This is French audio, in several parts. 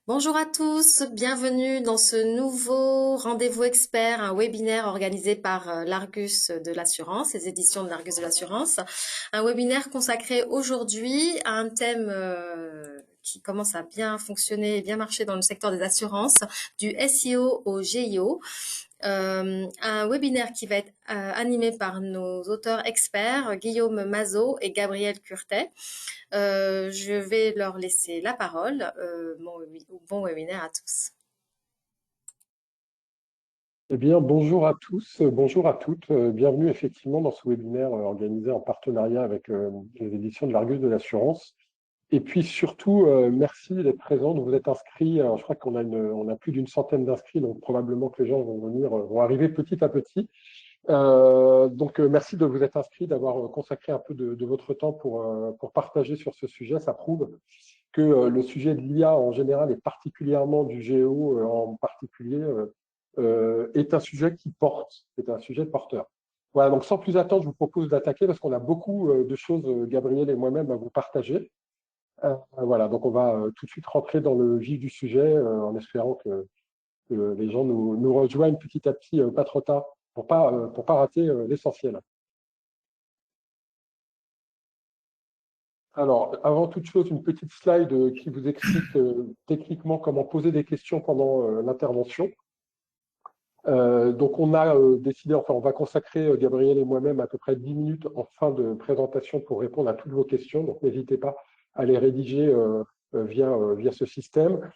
Bonjour à tous, bienvenue dans ce nouveau rendez-vous expert, un webinaire organisé par l'Argus de l'assurance, les éditions de l'Argus de l'assurance. Un webinaire consacré aujourd'hui à un thème qui commence à bien fonctionner et bien marcher dans le secteur des assurances, du SEO au GIO. Un webinaire qui va être animé par nos auteurs experts, Guillaume Mazot et Gabriel Curtet. Je vais leur laisser la parole. Bon webinaire à tous. Eh bien, bonjour à tous, bonjour à toutes. Bienvenue effectivement dans ce webinaire organisé en partenariat avec les éditions de l'Argus de l'assurance. Et puis surtout, merci d'être présents. Vous êtes inscrits. Alors, je crois on a plus d'une centaine d'inscrits, donc probablement que les gens vont venir, vont arriver petit à petit. Merci de vous être inscrits, d'avoir consacré un peu de votre temps pour partager sur ce sujet. Ça prouve que le sujet de l'IA en général et particulièrement du GEO en particulier est un sujet qui porte, est un sujet porteur. Voilà, donc sans plus attendre, je vous propose d'attaquer parce qu'on a beaucoup de choses, Gabriel et moi-même, à vous partager. Voilà, donc on va tout de suite rentrer dans le vif du sujet en espérant que les gens nous rejoignent petit à petit, pas trop tard, pour pas rater l'essentiel. Alors, avant toute chose, une petite slide qui vous explique techniquement comment poser des questions pendant l'intervention. Donc, on a décidé, enfin, on va consacrer, Gabriel et moi-même, à peu près 10 minutes en fin de présentation pour répondre à toutes vos questions. Donc, n'hésitez pas à les rédiger via ce système.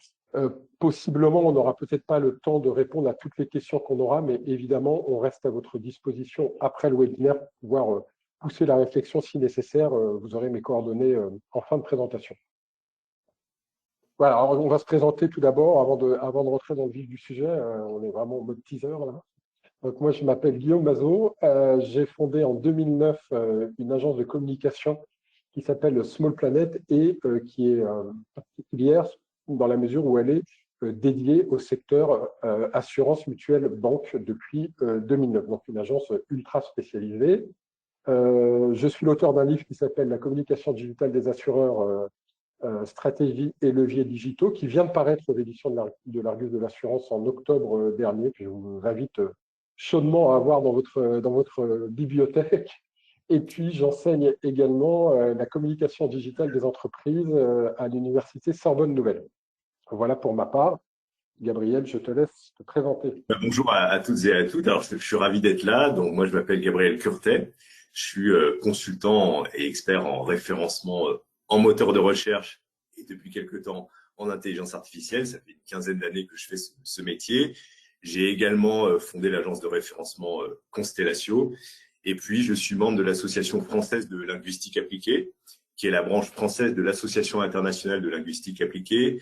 Possiblement, on n'aura peut-être pas le temps de répondre à toutes les questions qu'on aura, mais évidemment, on reste à votre disposition après le webinaire pour pouvoir pousser la réflexion si nécessaire. Vous aurez mes coordonnées en fin de présentation. Voilà, alors on va se présenter tout d'abord avant de rentrer dans le vif du sujet. On est vraiment en mode teaser là. Donc moi, je m'appelle Guillaume Mazot. J'ai fondé en 2009 une agence de communication qui s'appelle Small Planet et qui est particulière dans la mesure où elle est dédiée au secteur assurance mutuelle banque depuis 2009. Donc une agence ultra spécialisée. Je suis l'auteur d'un livre qui s'appelle La communication digitale des assureurs, stratégie et leviers digitaux, qui vient de paraître aux éditions de l'Argus de l'assurance en octobre dernier, que je vous invite chaudement à avoir dans votre bibliothèque. Et puis, j'enseigne également la communication digitale des entreprises à l'université Sorbonne Nouvelle. Voilà pour ma part. Gabriel, je te laisse te présenter. Bonjour à toutes et à toutes. Alors, je suis ravi d'être là. Donc, moi, je m'appelle Gabriel Curtet. Je suis consultant et expert en référencement en moteur de recherche et depuis quelques temps en intelligence artificielle. Ça fait une quinzaine d'années que je fais ce métier. J'ai également fondé l'agence de référencement Constellatio. Et puis, je suis membre de l'Association française de linguistique appliquée, qui est la branche française de l'Association internationale de linguistique appliquée,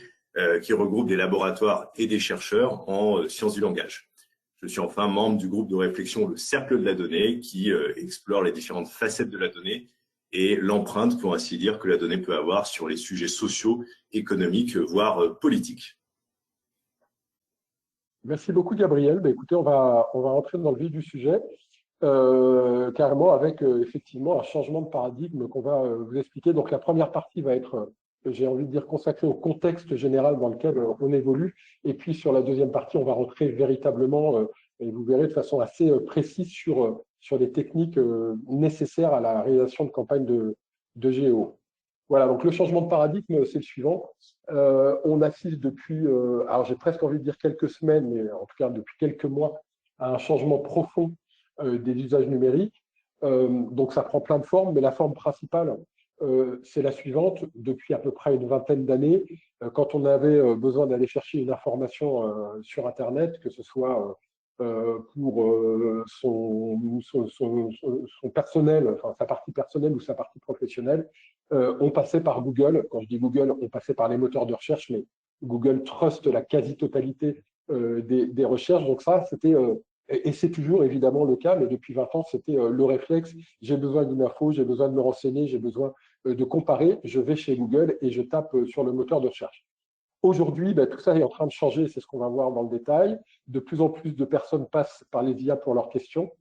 qui regroupe des laboratoires et des chercheurs en sciences du langage. Je suis enfin membre du groupe de réflexion Le Cercle de la Donnée, qui explore les différentes facettes de la donnée et l'empreinte, pour ainsi dire, que la donnée peut avoir sur les sujets sociaux, économiques, voire politiques. Merci beaucoup, Gabriel. Ben, écoutez, on va rentrer dans le vif du sujet. Carrément avec effectivement un changement de paradigme qu'on va vous expliquer. Donc la première partie va être, j'ai envie de dire, consacrée au contexte général dans lequel on évolue. Et puis sur la deuxième partie, on va rentrer véritablement, et vous verrez de façon assez précise sur les techniques nécessaires à la réalisation de campagnes de GEO. Voilà, donc le changement de paradigme, c'est le suivant. On assiste depuis, alors j'ai presque envie de dire quelques semaines, mais en tout cas depuis quelques mois, à un changement profond des usages numériques. Donc ça prend plein de formes, mais la forme principale, c'est la suivante. Depuis à peu près une vingtaine d'années, quand on avait besoin d'aller chercher une information sur Internet, que ce soit pour son personnel, enfin sa partie personnelle ou sa partie professionnelle, on passait par Google. Quand je dis Google, on passait par les moteurs de recherche, mais Google trust la quasi-totalité des recherches. Donc ça, c'était et c'est toujours évidemment le cas, mais depuis 20 ans, c'était le réflexe. J'ai besoin d'une info, j'ai besoin de me renseigner, j'ai besoin de comparer. Je vais chez Google et je tape sur le moteur de recherche. Aujourd'hui, ben, tout ça est en train de changer, c'est ce qu'on va voir dans le détail. De plus en plus de personnes passent par les IA pour leurs questions,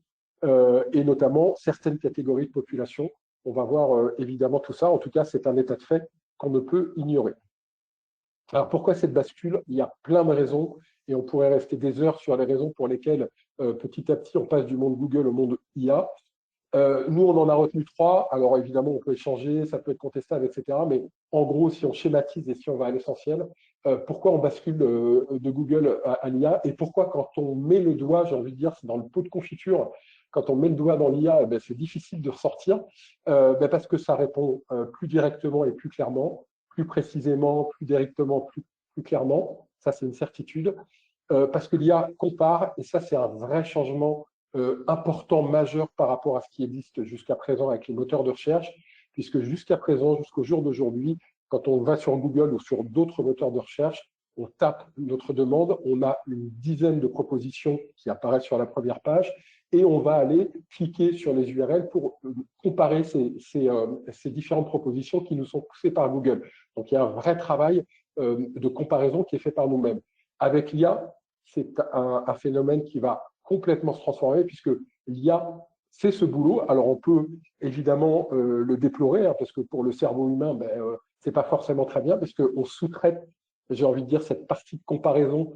et notamment certaines catégories de population. On va voir évidemment tout ça. En tout cas, c'est un état de fait qu'on ne peut ignorer. Alors, pourquoi cette bascule? Il y a plein de raisons et on pourrait rester des heures sur les raisons pour lesquelles, petit à petit, on passe du monde Google au monde IA. Nous, on en a retenu trois. Alors, évidemment, on peut échanger, ça peut être contestable, etc. Mais en gros, si on schématise et si on va à l'essentiel, pourquoi on bascule de Google à l'IA et pourquoi, quand on met le doigt, j'ai envie de dire, c'est dans le pot de confiture, quand on met le doigt dans l'IA, c'est difficile de ressortir, parce que ça répond plus directement et plus clairement, plus précisément, plus directement, plus clairement. Ça, c'est une certitude. Parce que l'IA compare, et ça, c'est un vrai changement important, majeur par rapport à ce qui existe jusqu'à présent avec les moteurs de recherche, puisque jusqu'à présent, jusqu'au jour d'aujourd'hui, quand on va sur Google ou sur d'autres moteurs de recherche, on tape notre demande, on a une dizaine de propositions qui apparaissent sur la première page, et on va aller cliquer sur les URL pour comparer ces différentes propositions qui nous sont poussées par Google. Donc, il y a un vrai travail de comparaison qui est fait par nous-mêmes. Avec l'IA, c'est un phénomène qui va complètement se transformer puisque l'IA fait ce boulot. Alors, on peut évidemment le déplorer hein, parce que pour le cerveau humain, ce n'est pas forcément très bien parce qu'on sous-traite, j'ai envie de dire, cette partie de comparaison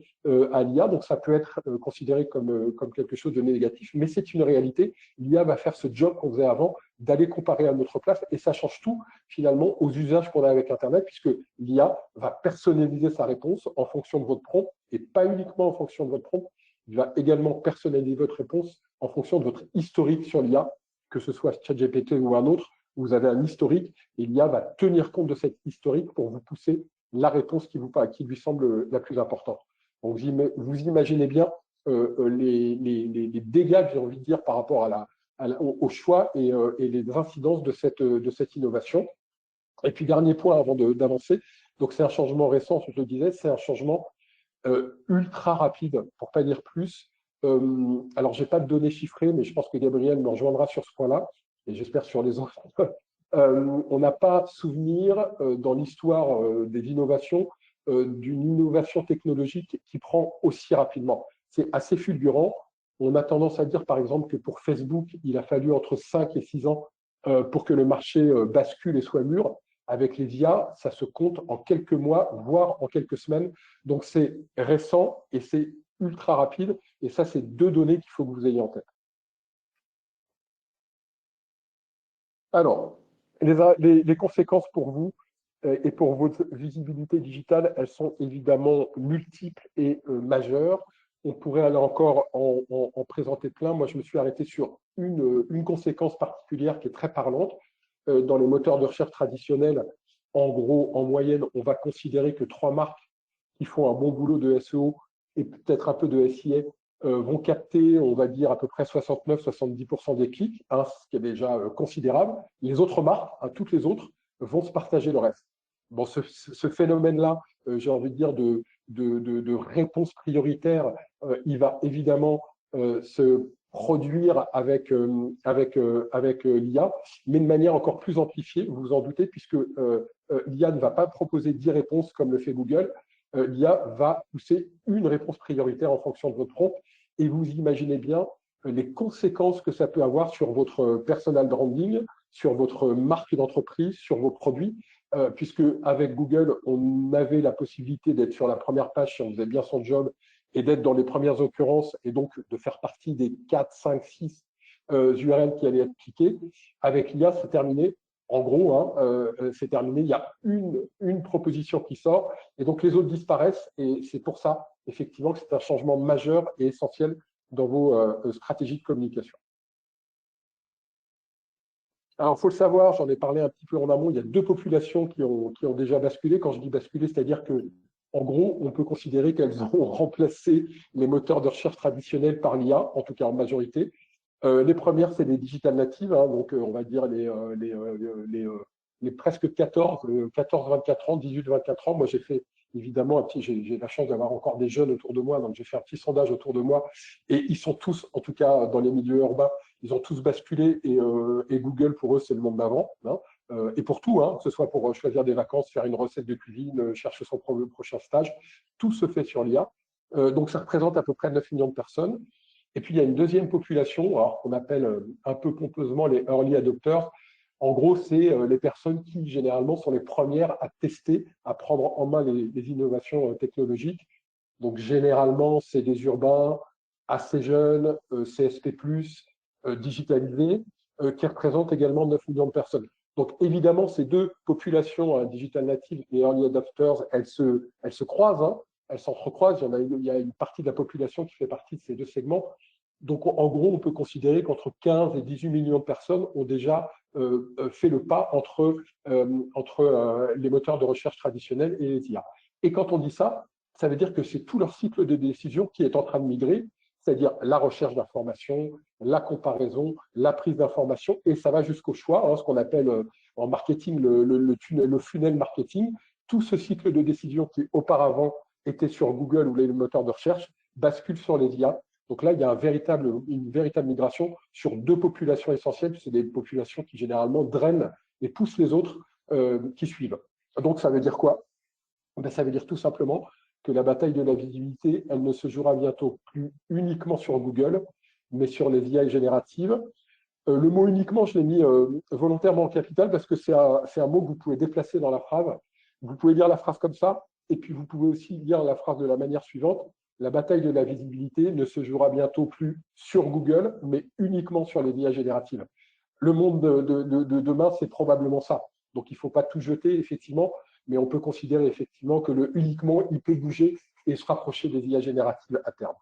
à l'IA. Donc, ça peut être considéré comme quelque chose de négatif, mais c'est une réalité. L'IA va faire ce job qu'on faisait avant, d'aller comparer à notre place et ça change tout finalement aux usages qu'on a avec Internet puisque l'IA va personnaliser sa réponse en fonction de votre prompt et pas uniquement en fonction de votre prompt. Il va également personnaliser votre réponse en fonction de votre historique sur l'IA, que ce soit ChatGPT ou un autre. Vous avez un historique et l'IA va tenir compte de cet historique pour vous pousser la réponse qui lui semble la plus importante. Donc, vous imaginez bien les dégâts, j'ai envie de dire, par rapport au choix et les incidences de cette innovation. Et puis, dernier point avant d'avancer, donc c'est un changement récent, je le disais, c'est un changement ultra rapide, pour ne pas dire plus. Alors, je n'ai pas de données chiffrées, mais je pense que Gabriel me rejoindra sur ce point-là, et j'espère sur les autres. On n'a pas souvenir dans l'histoire des innovations d'une innovation technologique qui prend aussi rapidement. C'est assez fulgurant. On a tendance à dire, par exemple, que pour Facebook, il a fallu entre 5 et 6 ans pour que le marché bascule et soit mûr. Avec les IA, ça se compte en quelques mois, voire en quelques semaines. Donc, c'est récent et c'est ultra rapide. Et ça, c'est deux données qu'il faut que vous ayez en tête. Alors, les conséquences pour vous et pour votre visibilité digitale, elles sont évidemment multiples et majeures. On pourrait aller encore en présenter plein. Moi, je me suis arrêté sur une conséquence particulière qui est très parlante. Dans les moteurs de recherche traditionnels, en gros, en moyenne, on va considérer que 3 marques qui font un bon boulot de SEO et peut-être un peu de SIA vont capter, on va dire, à peu près 69-70% des clics, hein, ce qui est déjà considérable. Les autres marques, hein, toutes les autres, vont se partager le reste. Bon, ce phénomène-là, j'ai envie de dire, de réponse prioritaire, il va évidemment se produire avec l'IA, mais de manière encore plus amplifiée, vous vous en doutez, puisque l'IA ne va pas proposer 10 réponses comme le fait Google. L'IA va pousser une réponse prioritaire en fonction de votre prompt, et vous imaginez bien les conséquences que ça peut avoir sur votre personal branding, sur votre marque d'entreprise, sur vos produits, puisque avec Google, on avait la possibilité d'être sur la première page si on faisait bien son job et d'être dans les premières occurrences et donc de faire partie des 4, 5, 6 URL qui allaient être cliquées. Avec l'IA, c'est terminé. En gros, hein, c'est terminé. Il y a une proposition qui sort et donc les autres disparaissent. Et c'est pour ça, effectivement, que c'est un changement majeur et essentiel dans vos stratégies de communication. Alors, il faut le savoir, j'en ai parlé un petit peu en amont, il y a deux populations qui ont déjà basculé. Quand je dis basculé, c'est-à-dire que, en gros, on peut considérer qu'elles ont remplacé les moteurs de recherche traditionnels par l'IA, en tout cas en majorité. Les premières, c'est les digital natives, hein, donc on va dire les presque 14-24 ans, 18-24 ans. Moi, j'ai fait évidemment j'ai la chance d'avoir encore des jeunes autour de moi, donc j'ai fait un petit sondage autour de moi, et ils sont tous, en tout cas dans les milieux urbains, ils ont tous basculé et Google, pour eux, c'est le monde d'avant. Hein, et pour tout, hein, que ce soit pour choisir des vacances, faire une recette de cuisine, chercher son prochain stage, tout se fait sur l'IA. Donc, ça représente à peu près 9 millions de personnes. Et puis, il y a une deuxième population, qu'on appelle un peu pompeusement les early adopters. En gros, c'est les personnes qui, généralement, sont les premières à tester, à prendre en main les innovations technologiques. Donc, généralement, c'est des urbains assez jeunes, CSP+, digitalisés, qui représentent également 9 millions de personnes. Donc, évidemment, ces deux populations, hein, digital natives et early adopters, elles se croisent, hein, elles s'entrecroisent. Il y a une partie de la population qui fait partie de ces deux segments. Donc, en gros, on peut considérer qu'entre 15 et 18 millions de personnes ont déjà fait le pas entre les moteurs de recherche traditionnels et les IA. Et quand on dit ça, ça veut dire que c'est tout leur cycle de décision qui est en train de migrer, c'est-à-dire la recherche d'informations, la comparaison, la prise d'informations, et ça va jusqu'au choix, hein, ce qu'on appelle en marketing le funnel marketing. Tout ce cycle de décision qui auparavant était sur Google ou les moteurs de recherche bascule sur les IA. Donc là, il y a une véritable migration sur deux populations essentielles. C'est des populations qui généralement drainent et poussent les autres qui suivent. Donc ça veut dire quoi? Ben, ça veut dire tout simplement que la bataille de la visibilité, elle ne se jouera bientôt plus uniquement sur Google, mais sur les IA génératives. Le mot uniquement, je l'ai mis volontairement en capital parce que c'est un mot que vous pouvez déplacer dans la phrase. Vous pouvez lire la phrase comme ça, et puis vous pouvez aussi lire la phrase de la manière suivante. La bataille de la visibilité ne se jouera bientôt plus sur Google, mais uniquement sur les IA génératives. Le monde de demain, c'est probablement ça. Donc, il ne faut pas tout jeter, effectivement, mais on peut considérer effectivement que le uniquement, il peut bouger et se rapprocher des IA génératives à terme.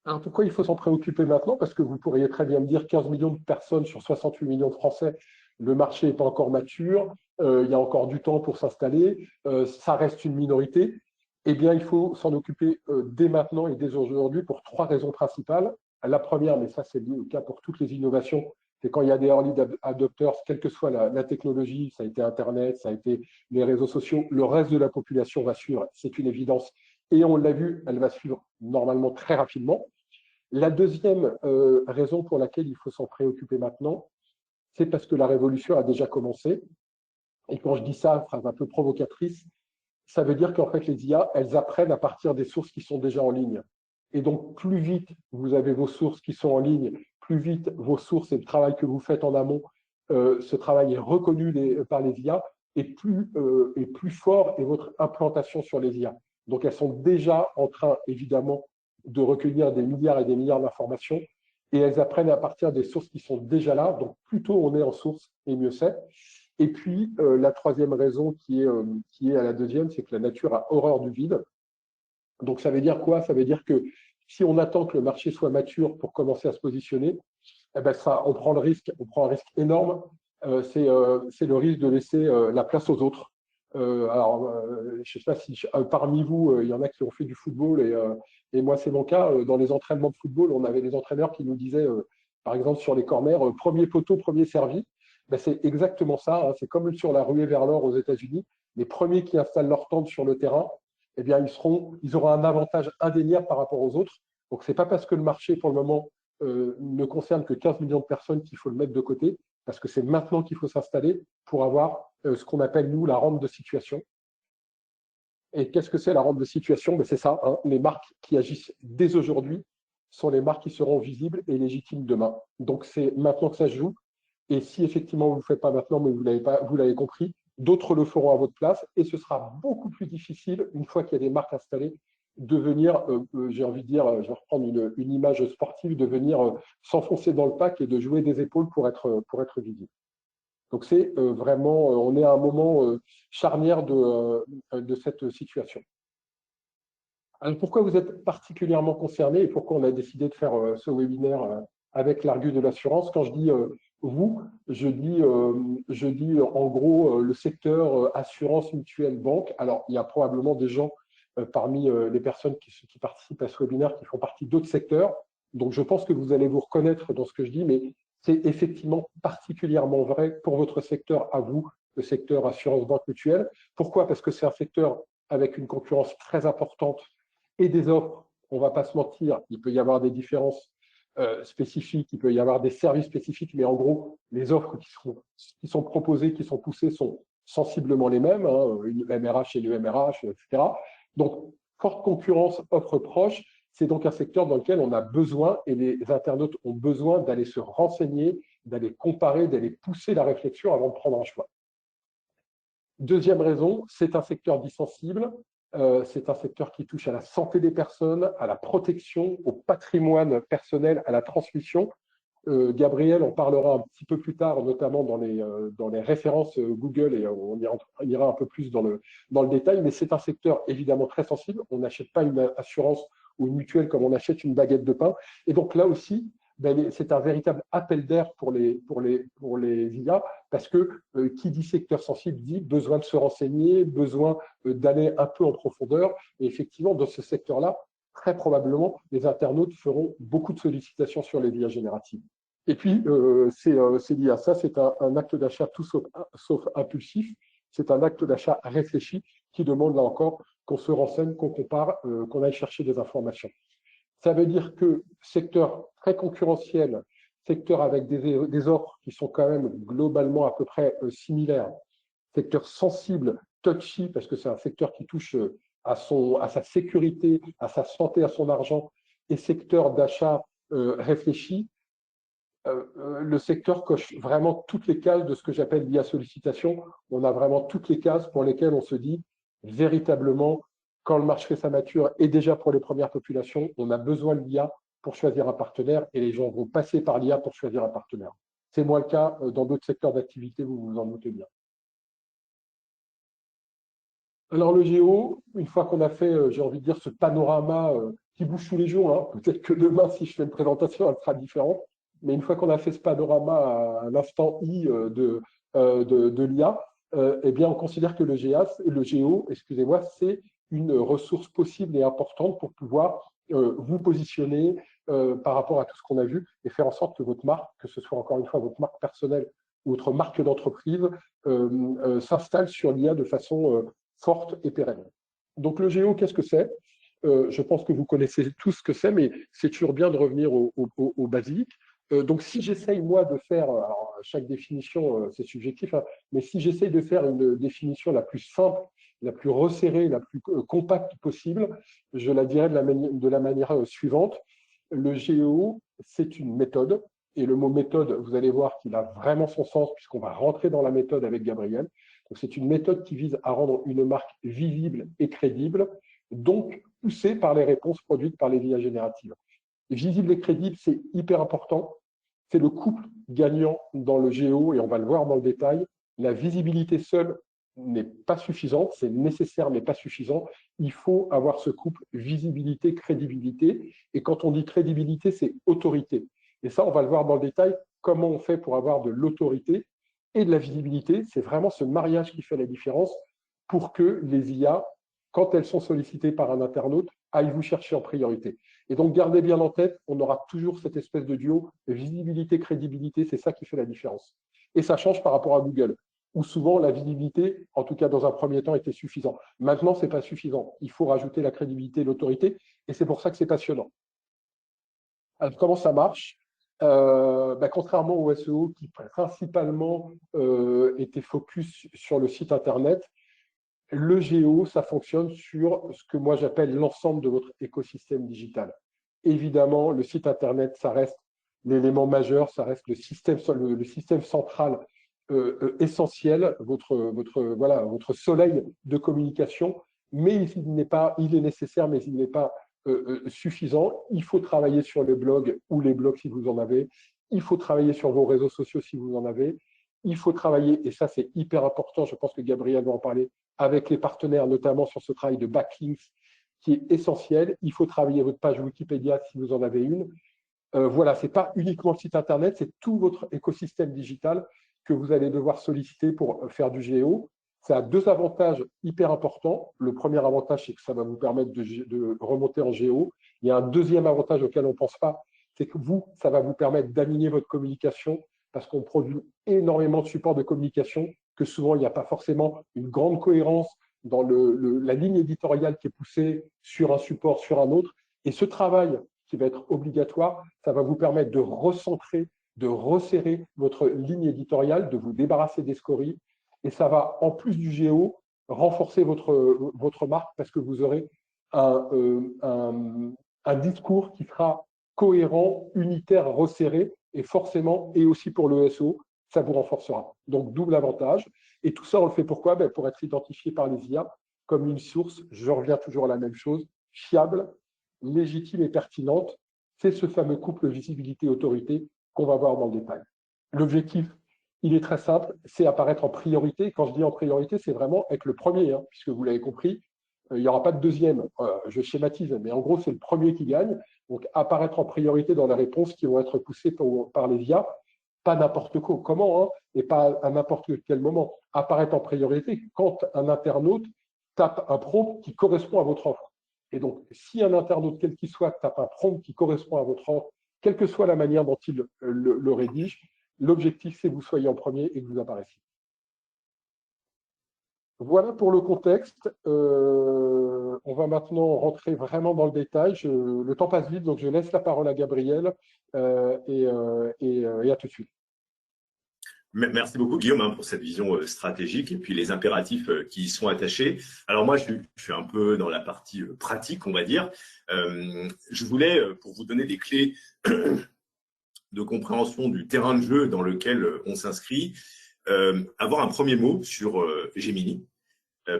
Alors, pourquoi il faut s'en préoccuper maintenant? Parce que vous pourriez très bien me dire 15 millions de personnes sur 68 millions de Français, le marché n'est pas encore mature, il y a encore du temps pour s'installer, ça reste une minorité. Eh bien, il faut s'en occuper dès maintenant et dès aujourd'hui pour trois raisons principales. La première, mais ça c'est le cas pour toutes les innovations, c'est quand il y a des early adopters, quelle que soit la technologie, ça a été Internet, ça a été les réseaux sociaux, le reste de la population va suivre, c'est une évidence. Et on l'a vu, elle va suivre normalement très rapidement. La deuxième raison pour laquelle il faut s'en préoccuper maintenant, c'est parce que la révolution a déjà commencé. Et quand je dis ça, phrase un peu provocatrice, ça veut dire qu'en fait, les IA, elles apprennent à partir des sources qui sont déjà en ligne. Et donc, plus vite vous avez vos sources qui sont en ligne, plus vite vos sources et le travail que vous faites en amont, ce travail est reconnu par les IA, et plus fort est votre implantation sur les IA. Donc, elles sont déjà en train, évidemment, de recueillir des milliards et des milliards d'informations, et elles apprennent à partir des sources qui sont déjà là. Donc, plus tôt on est en source, et mieux c'est. Et puis, la troisième raison qui est à la deuxième, c'est que la nature a horreur du vide. Donc, ça veut dire quoi? Ça veut dire que si on attend que le marché soit mature pour commencer à se positionner, eh ben on prend un risque énorme. C'est le risque de laisser la place aux autres. Alors, je ne sais pas si parmi vous, il y en a qui ont fait du football, et moi, c'est mon cas. Dans les entraînements de football, on avait des entraîneurs qui nous disaient, par exemple, sur les corners, premier poteau, premier servi. Ben, c'est exactement ça. Hein. C'est comme sur la ruée vers l'or aux États-Unis. Les premiers qui installent leur tente sur le terrain, eh bien, ils auront un avantage indéniable par rapport aux autres. Donc, ce n'est pas parce que le marché, pour le moment, ne concerne que 15 millions de personnes qu'il faut le mettre de côté, parce que c'est maintenant qu'il faut s'installer pour avoir ce qu'on appelle, nous, la rampe de situation. Et qu'est-ce que c'est la rampe de situation? Ben, c'est ça, hein, les marques qui agissent dès aujourd'hui sont les marques qui seront visibles et légitimes demain. Donc, c'est maintenant que ça se joue. Et si effectivement vous ne le faites pas maintenant, mais vous l'avez compris, d'autres le feront à votre place, et ce sera beaucoup plus difficile, une fois qu'il y a des marques installées, de venir, j'ai envie de dire, je vais reprendre une image sportive, de venir s'enfoncer dans le pack et de jouer des épaules pour être visible. Donc c'est vraiment, on est à un moment charnière de cette situation. Alors pourquoi vous êtes particulièrement concerné et pourquoi on a décidé de faire ce webinaire avec l'Argus de l'assurance? Quand je dis vous, je dis en gros le secteur assurance mutuelle banque. Alors il y a probablement des gens parmi les personnes qui participent à ce webinaire qui font partie d'autres secteurs. Donc je pense que vous allez vous reconnaître dans ce que je dis, mais c'est effectivement particulièrement vrai pour votre secteur à vous, le secteur assurance banque mutuelle. Pourquoi? Parce que c'est un secteur avec une concurrence très importante et des offres, on ne va pas se mentir, il peut y avoir des différences spécifiques, il peut y avoir des services spécifiques, mais en gros, les offres qui sont proposées, qui sont poussées sont sensiblement les mêmes, hein, une MRH et l'UMRH, etc. Donc, forte concurrence, offre proche, c'est donc un secteur dans lequel on a besoin, et les internautes ont besoin d'aller se renseigner, d'aller comparer, d'aller pousser la réflexion avant de prendre un choix. Deuxième raison, c'est un secteur dissensible, c'est un secteur qui touche à la santé des personnes, à la protection, au patrimoine personnel, à la transmission. Gabriel en parlera un petit peu plus tard, notamment dans les références Google, et on ira un peu plus dans le détail, mais c'est un secteur évidemment très sensible. On n'achète pas une assurance ou une mutuelle comme on achète une baguette de pain. Et donc là aussi, c'est un véritable appel d'air pour les IA, parce que qui dit secteur sensible dit besoin de se renseigner, besoin d'aller un peu en profondeur. Et effectivement, dans ce secteur-là, très probablement, les internautes feront beaucoup de sollicitations sur les IA génératives. Et puis, c'est lié à ça, c'est un acte d'achat tout sauf impulsif, c'est un acte d'achat réfléchi qui demande là encore qu'on se renseigne, qu'on compare, qu'on aille chercher des informations. Ça veut dire que secteur très concurrentiel, secteur avec des offres qui sont quand même globalement à peu près similaires, secteur sensible, touchy, parce que c'est un secteur qui touche à sa sécurité, à sa santé, à son argent, et secteur d'achat réfléchi, le secteur coche vraiment toutes les cases de ce que j'appelle l'IA sollicitation. On a vraiment toutes les cases pour lesquelles on se dit véritablement, quand le marché s'amature, et déjà pour les premières populations, on a besoin de l'IA pour choisir un partenaire, et les gens vont passer par l'IA pour choisir un partenaire. C'est moins le cas dans d'autres secteurs d'activité, vous vous en doutez bien. Alors le géo, une fois qu'on a fait, j'ai envie de dire, ce panorama qui bouge tous les jours, hein, peut-être que demain, si je fais une présentation, elle sera différente, mais une fois qu'on a fait ce panorama à l'instant I de l'IA, eh bien, on considère que le géo, excusez-moi, c'est une ressource possible et importante pour pouvoir vous positionner par rapport à tout ce qu'on a vu et faire en sorte que votre marque, que ce soit encore une fois votre marque personnelle ou votre marque d'entreprise, s'installe sur l'IA de façon forte et pérenne. Donc le géo, qu'est-ce que c'est? Je pense que vous connaissez tous ce que c'est, mais c'est toujours bien de revenir au basique. Donc si j'essaye, moi, de faire, alors chaque définition, c'est subjectif, hein, mais si j'essaye de faire une définition la plus simple, la plus resserrée, la plus compacte possible, je la dirais de la manière suivante. Le géo, c'est une méthode, et le mot méthode, vous allez voir qu'il a vraiment son sens, puisqu'on va rentrer dans la méthode avec Gabriel. Donc, c'est une méthode qui vise à rendre une marque visible et crédible, donc poussée par les réponses produites par les IA génératives. Visible et crédible, c'est hyper important. C'est le couple gagnant dans le géo, et on va le voir dans le détail. La visibilité seule n'est pas suffisante, c'est nécessaire mais pas suffisant. Il faut avoir ce couple visibilité, crédibilité. Et quand on dit crédibilité, c'est autorité. Et ça, on va le voir dans le détail, comment on fait pour avoir de l'autorité et de la visibilité. C'est vraiment ce mariage qui fait la différence pour que les IA, quand elles sont sollicitées par un internaute, aillent vous chercher en priorité. Et donc, gardez bien en tête, on aura toujours cette espèce de duo visibilité, crédibilité, c'est ça qui fait la différence. Et ça change par rapport à Google, où souvent la visibilité, en tout cas dans un premier temps, était suffisant. Maintenant, ce n'est pas suffisant. Il faut rajouter la crédibilité, l'autorité, et c'est pour ça que c'est passionnant. Alors, comment ça marche? Contrairement au SEO qui principalement était focus sur le site Internet, le géo, ça fonctionne sur ce que moi j'appelle l'ensemble de votre écosystème digital. Évidemment, le site Internet, ça reste l'élément majeur, ça reste le système central essentiel, votre soleil de communication, mais il est nécessaire, mais il n'est pas suffisant. Il faut travailler sur les blogs ou les blogs si vous en avez. Il faut travailler sur vos réseaux sociaux si vous en avez. Il faut travailler, et ça c'est hyper important, je pense que Gabriel va en parler, avec les partenaires, notamment sur ce travail de backlinks qui est essentiel. Il faut travailler votre page Wikipédia si vous en avez une. Voilà, ce n'est pas uniquement le site Internet, c'est tout votre écosystème digital que vous allez devoir solliciter pour faire du géo. Ça a deux avantages hyper importants. Le premier avantage, c'est que ça va vous permettre de remonter en géo. Il y a un deuxième avantage auquel on ne pense pas, c'est que ça va vous permettre d'aligner votre communication parce qu'on produit énormément de supports de communication, que souvent, il n'y a pas forcément une grande cohérence dans la ligne éditoriale qui est poussée sur un support, sur un autre. Et ce travail qui va être obligatoire, ça va vous permettre de recentrer, de resserrer votre ligne éditoriale, de vous débarrasser des scories. Et ça va, en plus du géo, renforcer votre marque parce que vous aurez un discours qui sera cohérent, unitaire, resserré. et forcément, et aussi pour le SEO, ça vous renforcera. Donc, double avantage. Et tout ça, on le fait pourquoi? Pour être identifié par les IA comme une source, je reviens toujours à la même chose, fiable, légitime et pertinente. C'est ce fameux couple visibilité-autorité qu'on va voir dans le détail. L'objectif, il est très simple, c'est apparaître en priorité. Quand je dis en priorité, c'est vraiment être le premier, hein, puisque vous l'avez compris, il n'y aura pas de deuxième. Je schématise, mais en gros, c'est le premier qui gagne. Donc, apparaître en priorité dans les réponses qui vont être poussées par les IA, pas n'importe comment, hein, et pas à n'importe quel moment. Apparaître en priorité quand un internaute tape un prompt qui correspond à votre offre. Et donc, si un internaute, quel qu'il soit, tape un prompt qui correspond à votre offre, quelle que soit la manière dont il le rédige, l'objectif, c'est que vous soyez en premier et que vous apparaissiez. Voilà pour le contexte. On va maintenant rentrer vraiment dans le détail. Le temps passe vite, donc je laisse la parole à Gabriel et à tout de suite. Merci beaucoup, Guillaume, hein, pour cette vision stratégique et puis les impératifs qui y sont attachés. Alors moi, je suis un peu dans la partie pratique, on va dire. Je voulais, pour vous donner des clés de compréhension du terrain de jeu dans lequel on s'inscrit, avoir un premier mot sur Gemini.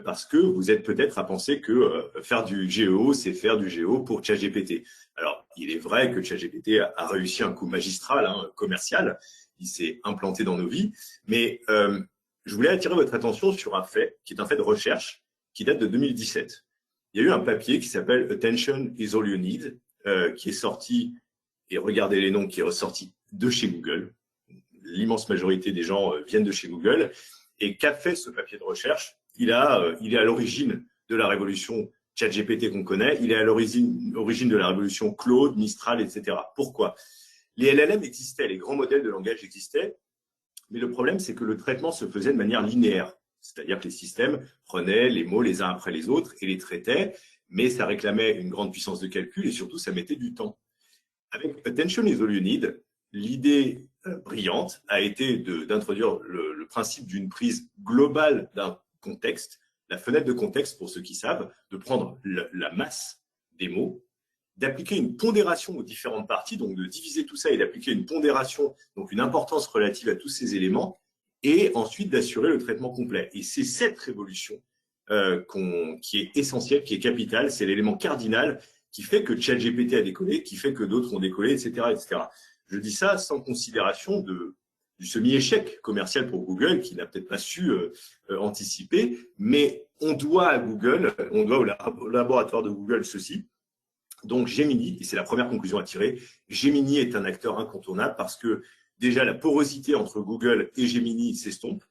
Parce que vous êtes peut-être à penser que faire du GEO, c'est faire du GEO pour ChatGPT. Alors, il est vrai que ChatGPT a réussi un coup magistral, hein, commercial. Il s'est implanté dans nos vies. Mais je voulais attirer votre attention sur un fait, qui est un fait de recherche, qui date de 2017. Il y a eu un papier qui s'appelle Attention is all you need, qui est sorti, et regardez les noms, qui est ressorti de chez Google. L'immense majorité des gens viennent de chez Google. Et qu'a fait ce papier de recherche? Il est à l'origine de la révolution ChatGPT qu'on connaît. Il est à l'origine de la révolution Claude, Mistral, etc. Pourquoi? Les LLM existaient, les grands modèles de langage existaient, mais le problème, c'est que le traitement se faisait de manière linéaire. C'est-à-dire que les systèmes prenaient les mots les uns après les autres et les traitaient, mais ça réclamait une grande puissance de calcul et surtout, ça mettait du temps. Avec Attention is all you need, l'idée brillante a été d'introduire le principe d'une prise globale d'un contexte, la fenêtre de contexte pour ceux qui savent, de prendre la masse des mots, d'appliquer une pondération aux différentes parties, donc de diviser tout ça et d'appliquer une pondération, donc une importance relative à tous ces éléments, et ensuite d'assurer le traitement complet. Et c'est cette révolution qui est essentielle, qui est capitale, c'est l'élément cardinal qui fait que ChatGPT a décollé, qui fait que d'autres ont décollé, etc., etc. Je dis ça sans considération du semi-échec commercial pour Google, qui n'a peut-être pas su anticiper, mais on doit à Google, on doit au laboratoire de Google ceci. Donc Gemini, et c'est la première conclusion à tirer, Gemini est un acteur incontournable parce que déjà la porosité entre Google et Gemini s'estompe.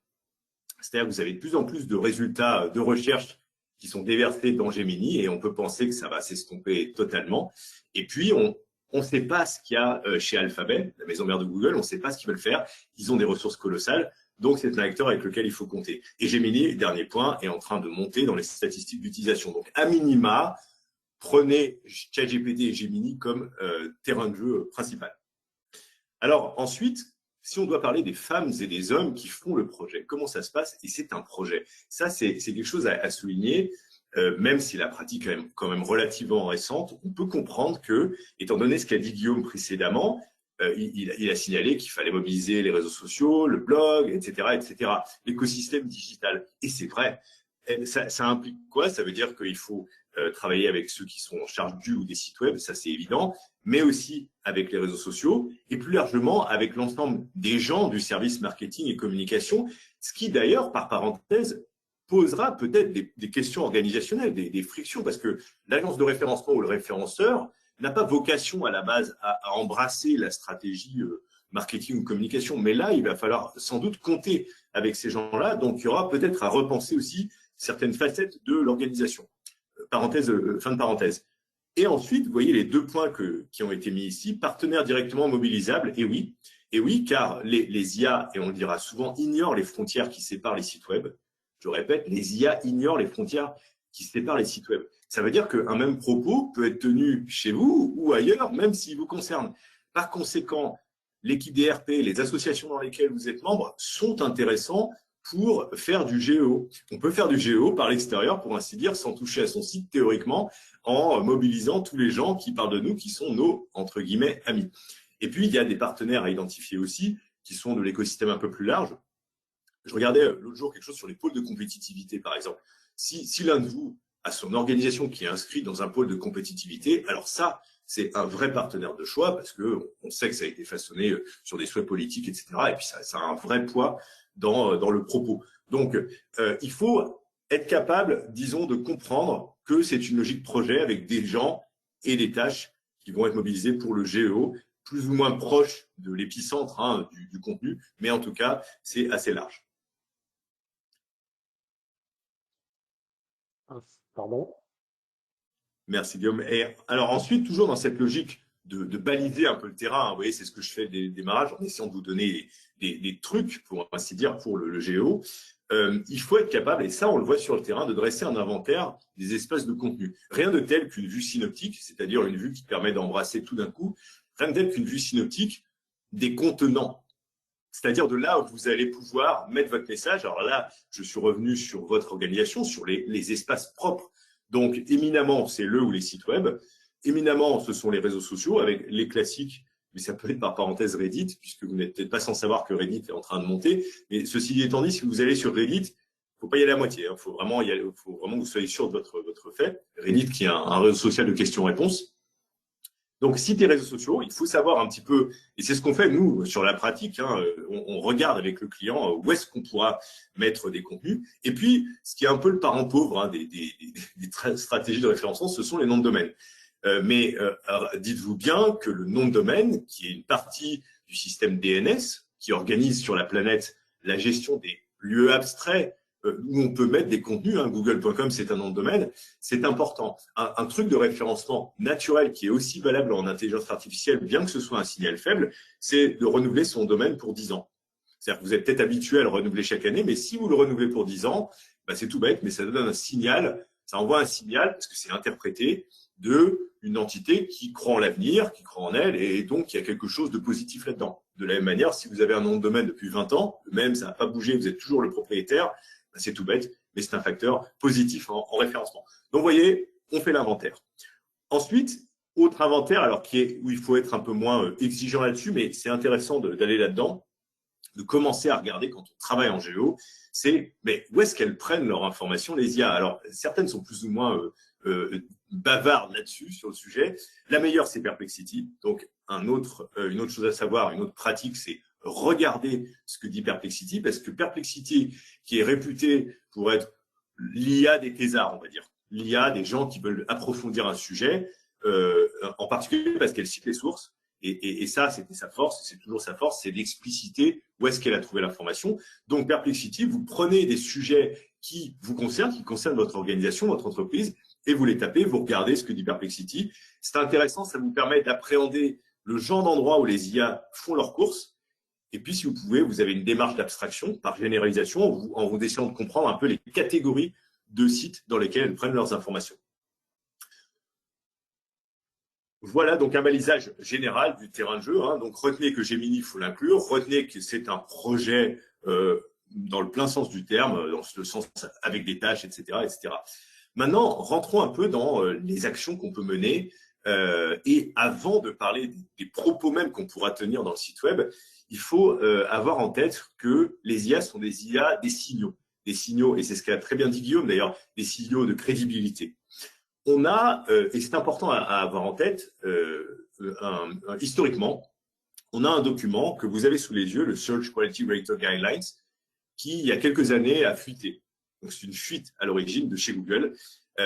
C'est-à-dire que vous avez de plus en plus de résultats de recherche qui sont déversés dans Gemini et on peut penser que ça va s'estomper totalement. Et puis, on ne sait pas ce qu'il y a chez Alphabet, la maison mère de Google, on ne sait pas ce qu'ils veulent faire. Ils ont des ressources colossales, donc c'est un acteur avec lequel il faut compter. Et Gemini, dernier point, est en train de monter dans les statistiques d'utilisation. Donc, à minima, prenez ChatGPT et Gemini comme terrain de jeu principal. Alors ensuite, si on doit parler des femmes et des hommes qui font le projet, comment ça se passe? Et c'est un projet. Ça, c'est quelque chose à souligner. Même si la pratique est quand même relativement récente, on peut comprendre que, étant donné ce qu'a dit Guillaume précédemment, il a signalé qu'il fallait mobiliser les réseaux sociaux, le blog, etc., l'écosystème digital. Et c'est vrai. Ça implique quoi? Ça veut dire qu'il faut travailler avec ceux qui sont en charge du ou des sites web, ça c'est évident, mais aussi avec les réseaux sociaux et plus largement avec l'ensemble des gens du service marketing et communication, ce qui d'ailleurs, par parenthèse, posera peut-être des questions organisationnelles, des frictions, parce que l'agence de référencement ou le référenceur n'a pas vocation à la base à embrasser la stratégie marketing ou communication, mais là, il va falloir sans doute compter avec ces gens-là, donc il y aura peut-être à repenser aussi certaines facettes de l'organisation. Parenthèse, fin de parenthèse. Et ensuite, vous voyez les deux points qui ont été mis ici, partenaires directement mobilisables, et oui, car les IA, et on le dira souvent, ignorent les frontières qui séparent les sites web. Je répète, les IA ignorent les frontières qui séparent les sites web. Ça veut dire qu'un même propos peut être tenu chez vous ou ailleurs, même s'il vous concerne. Par conséquent, l'équipe DRP, les associations dans lesquelles vous êtes membre sont intéressants pour faire du GEO. On peut faire du GEO par l'extérieur, pour ainsi dire, sans toucher à son site théoriquement, en mobilisant tous les gens qui parlent de nous, qui sont nos, entre guillemets, amis. Et puis, il y a des partenaires à identifier aussi, qui sont de l'écosystème un peu plus large. Je regardais l'autre jour quelque chose sur les pôles de compétitivité, par exemple. Si l'un de vous a son organisation qui est inscrite dans un pôle de compétitivité, alors ça, c'est un vrai partenaire de choix parce qu'on sait que ça a été façonné sur des souhaits politiques, etc. Et puis, ça a un vrai poids dans le propos. Donc, il faut être capable, disons, de comprendre que c'est une logique projet avec des gens et des tâches qui vont être mobilisées pour le GEO, plus ou moins proche de l'épicentre hein, du contenu, mais en tout cas, c'est assez large. Pardon. Merci Guillaume. Et alors ensuite, toujours dans cette logique de baliser un peu le terrain, vous voyez, c'est ce que je fais dès le démarrage, en essayant de vous donner des trucs, pour ainsi dire, pour le GEO. Il faut être capable, et ça on le voit sur le terrain, de dresser un inventaire des espaces de contenu. Rien de tel qu'une vue synoptique, c'est-à-dire une vue qui permet d'embrasser tout d'un coup, rien de tel qu'une vue synoptique des contenants. C'est-à-dire de là où vous allez pouvoir mettre votre message. Alors là, je suis revenu sur votre organisation, sur les espaces propres. Donc, éminemment, c'est le ou les sites web. Éminemment, ce sont les réseaux sociaux avec les classiques, mais ça peut être par parenthèse Reddit, puisque vous n'êtes peut-être pas sans savoir que Reddit est en train de monter. Mais ceci étant dit, si vous allez sur Reddit, il ne faut pas y aller à moitié. Il faut vraiment y aller, faut vraiment que vous soyez sûr de votre fait. Reddit, qui est un réseau social de questions-réponses. Donc, si tes réseaux sociaux, il faut savoir un petit peu, et c'est ce qu'on fait, nous, sur la pratique, hein, on regarde avec le client où est-ce qu'on pourra mettre des contenus. Et puis, ce qui est un peu le parent pauvre hein, des stratégies de référencement, ce sont les noms de domaine. Mais dites-vous bien que le nom de domaine, qui est une partie du système DNS, qui organise sur la planète la gestion des lieux abstraits, où on peut mettre des contenus, hein, google.com c'est un nom de domaine, c'est important. Un truc de référencement naturel qui est aussi valable en intelligence artificielle, bien que ce soit un signal faible, c'est de renouveler son domaine pour 10 ans. C'est-à-dire que vous êtes peut-être habitué à le renouveler chaque année, mais si vous le renouvelez pour 10 ans, bah c'est tout bête, mais ça donne un signal, ça envoie un signal, parce que c'est interprété, d'une entité qui croit en l'avenir, qui croit en elle, et donc il y a quelque chose de positif là-dedans. De la même manière, si vous avez un nom de domaine depuis 20 ans, le même, ça n'a pas bougé, vous êtes toujours le propriétaire, c'est tout bête, mais c'est un facteur positif en référencement. Donc, vous voyez, on fait l'inventaire. Ensuite, autre inventaire, alors où il faut être un peu moins exigeant là-dessus, mais c'est intéressant d'aller là-dedans, de commencer à regarder quand on travaille en géo, c'est mais où est-ce qu'elles prennent leur information, les IA. Alors, certaines sont plus ou moins bavardes là-dessus, sur le sujet. La meilleure, c'est Perplexity. Donc, une autre chose à savoir, une autre pratique, c'est regarder ce que dit Perplexity, parce que Perplexity, qui est réputé pour être l'IA des thésards, on va dire, l'IA des gens qui veulent approfondir un sujet, en particulier parce qu'elle cite les sources, et ça, c'était sa force, c'est toujours sa force, c'est d'expliciter où est-ce qu'elle a trouvé l'information. Donc, Perplexity, vous prenez des sujets qui vous concernent, qui concernent votre organisation, votre entreprise, et vous les tapez, vous regardez ce que dit Perplexity. C'est intéressant, ça vous permet d'appréhender le genre d'endroit où les IA font leurs courses. Et puis, si vous pouvez, vous avez une démarche d'abstraction par généralisation en vous essayant de comprendre un peu les catégories de sites dans lesquels elles prennent leurs informations. Voilà donc un balisage général du terrain de jeu. Hein. Donc, retenez que Gemini, il faut l'inclure. Retenez que c'est un projet dans le plein sens du terme, dans le sens avec des tâches, etc., etc. Maintenant, rentrons un peu dans les actions qu'on peut mener. Et avant de parler des propos même qu'on pourra tenir dans le site web, il faut avoir en tête que les IA sont des IA, des signaux, et c'est ce qu'a très bien dit Guillaume d'ailleurs, des signaux de crédibilité. On a, et c'est important à avoir en tête, historiquement, on a un document que vous avez sous les yeux, le Search Quality Rater Guidelines, qui, il y a quelques années, a fuité. Donc, c'est une fuite à l'origine de chez Google.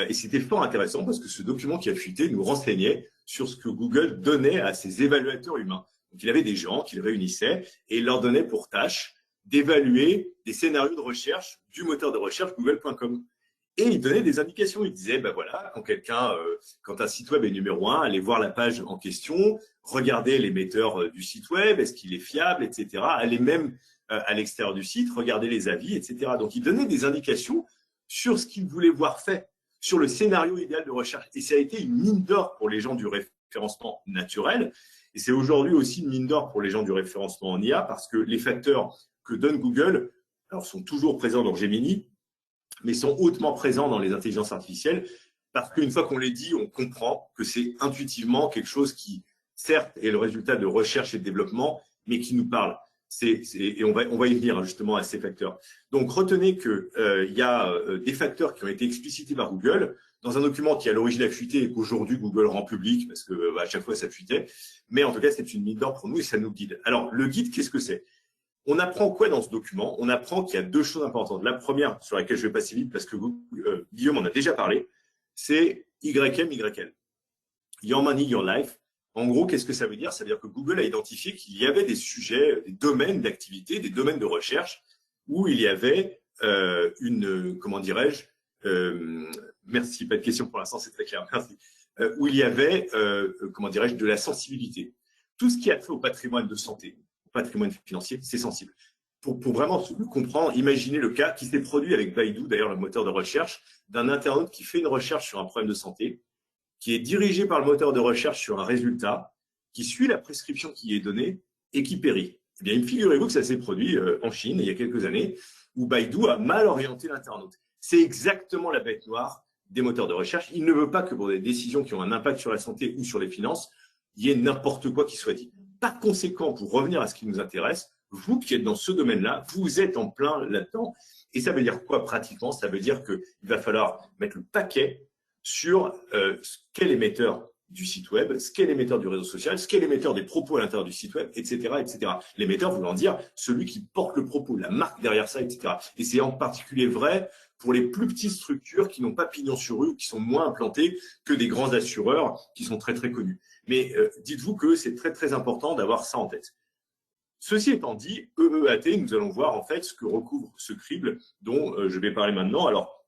Et c'était fort intéressant parce que ce document qui a fuité nous renseignait sur ce que Google donnait à ses évaluateurs humains. Donc, il avait des gens qu'il réunissait et il leur donnait pour tâche d'évaluer des scénarios de recherche du moteur de recherche google.com. Et il donnait des indications. Il disait, ben voilà, quand un site web est numéro 1, allez voir la page en question, regardez l'émetteur du site web, est-ce qu'il est fiable, etc. Allez même à l'extérieur du site, regardez les avis, etc. Donc, il donnait des indications sur ce qu'il voulait voir fait, sur le scénario idéal de recherche. Et ça a été une mine d'or pour les gens du référencement naturel. Et c'est aujourd'hui aussi une mine d'or pour les gens du référencement en IA parce que les facteurs que donne Google alors, sont toujours présents dans Gemini, mais sont hautement présents dans les intelligences artificielles parce qu'une fois qu'on les dit, on comprend que c'est intuitivement quelque chose qui certes, est le résultat de recherche et de développement, mais qui nous parle. Et on va y venir justement à ces facteurs. Donc, retenez qu'il y a des facteurs qui ont été explicités par Google dans un document qui à l'origine a fuité et qu'aujourd'hui Google rend public parce que à chaque fois ça fuitait. Mais en tout cas, c'est une mine d'or pour nous et ça nous guide. Alors, le guide, qu'est-ce que c'est? On apprend quoi dans ce document? On apprend qu'il y a deux choses importantes. La première, sur laquelle je vais passer vite parce que Guillaume en a déjà parlé, c'est YM. Your Money, Your Life. En gros, qu'est-ce que ça veut dire? Ça veut dire que Google a identifié qu'il y avait des sujets, des domaines d'activité, des domaines de recherche où il y avait comment dirais-je, merci, pas de question pour l'instant, c'est très clair, merci, où il y avait, comment dirais-je, de la sensibilité. Tout ce qui a fait au patrimoine de santé, au patrimoine financier, c'est sensible. Pour vraiment comprendre, imaginez le cas qui s'est produit avec Baidu, d'ailleurs le moteur de recherche, d'un internaute qui fait une recherche sur un problème de santé, qui est dirigé par le moteur de recherche sur un résultat, qui suit la prescription qui est donnée et qui périt. Eh bien, figurez-vous que ça s'est produit en Chine il y a quelques années, où Baidu a mal orienté l'internaute. C'est exactement la bête noire des moteurs de recherche. Il ne veut pas que pour des décisions qui ont un impact sur la santé ou sur les finances, il y ait n'importe quoi qui soit dit. Par conséquent, pour revenir à ce qui nous intéresse, vous qui êtes dans ce domaine-là, vous êtes en plein là-dedans. Et ça veut dire quoi pratiquement? Ça veut dire qu'il va falloir mettre le paquet sur ce qu'est l'émetteur du site web, ce qu'est l'émetteur du réseau social, ce qu'est l'émetteur des propos à l'intérieur du site web, etc., etc. L'émetteur voulant dire celui qui porte le propos, la marque derrière ça, etc. Et c'est en particulier vrai pour les plus petites structures qui n'ont pas pignon sur rue ou qui sont moins implantées que des grands assureurs qui sont très, très connus. Mais dites-vous que c'est très, très important d'avoir ça en tête. Ceci étant dit, EEAT, nous allons voir en fait ce que recouvre ce crible dont je vais parler maintenant. Alors,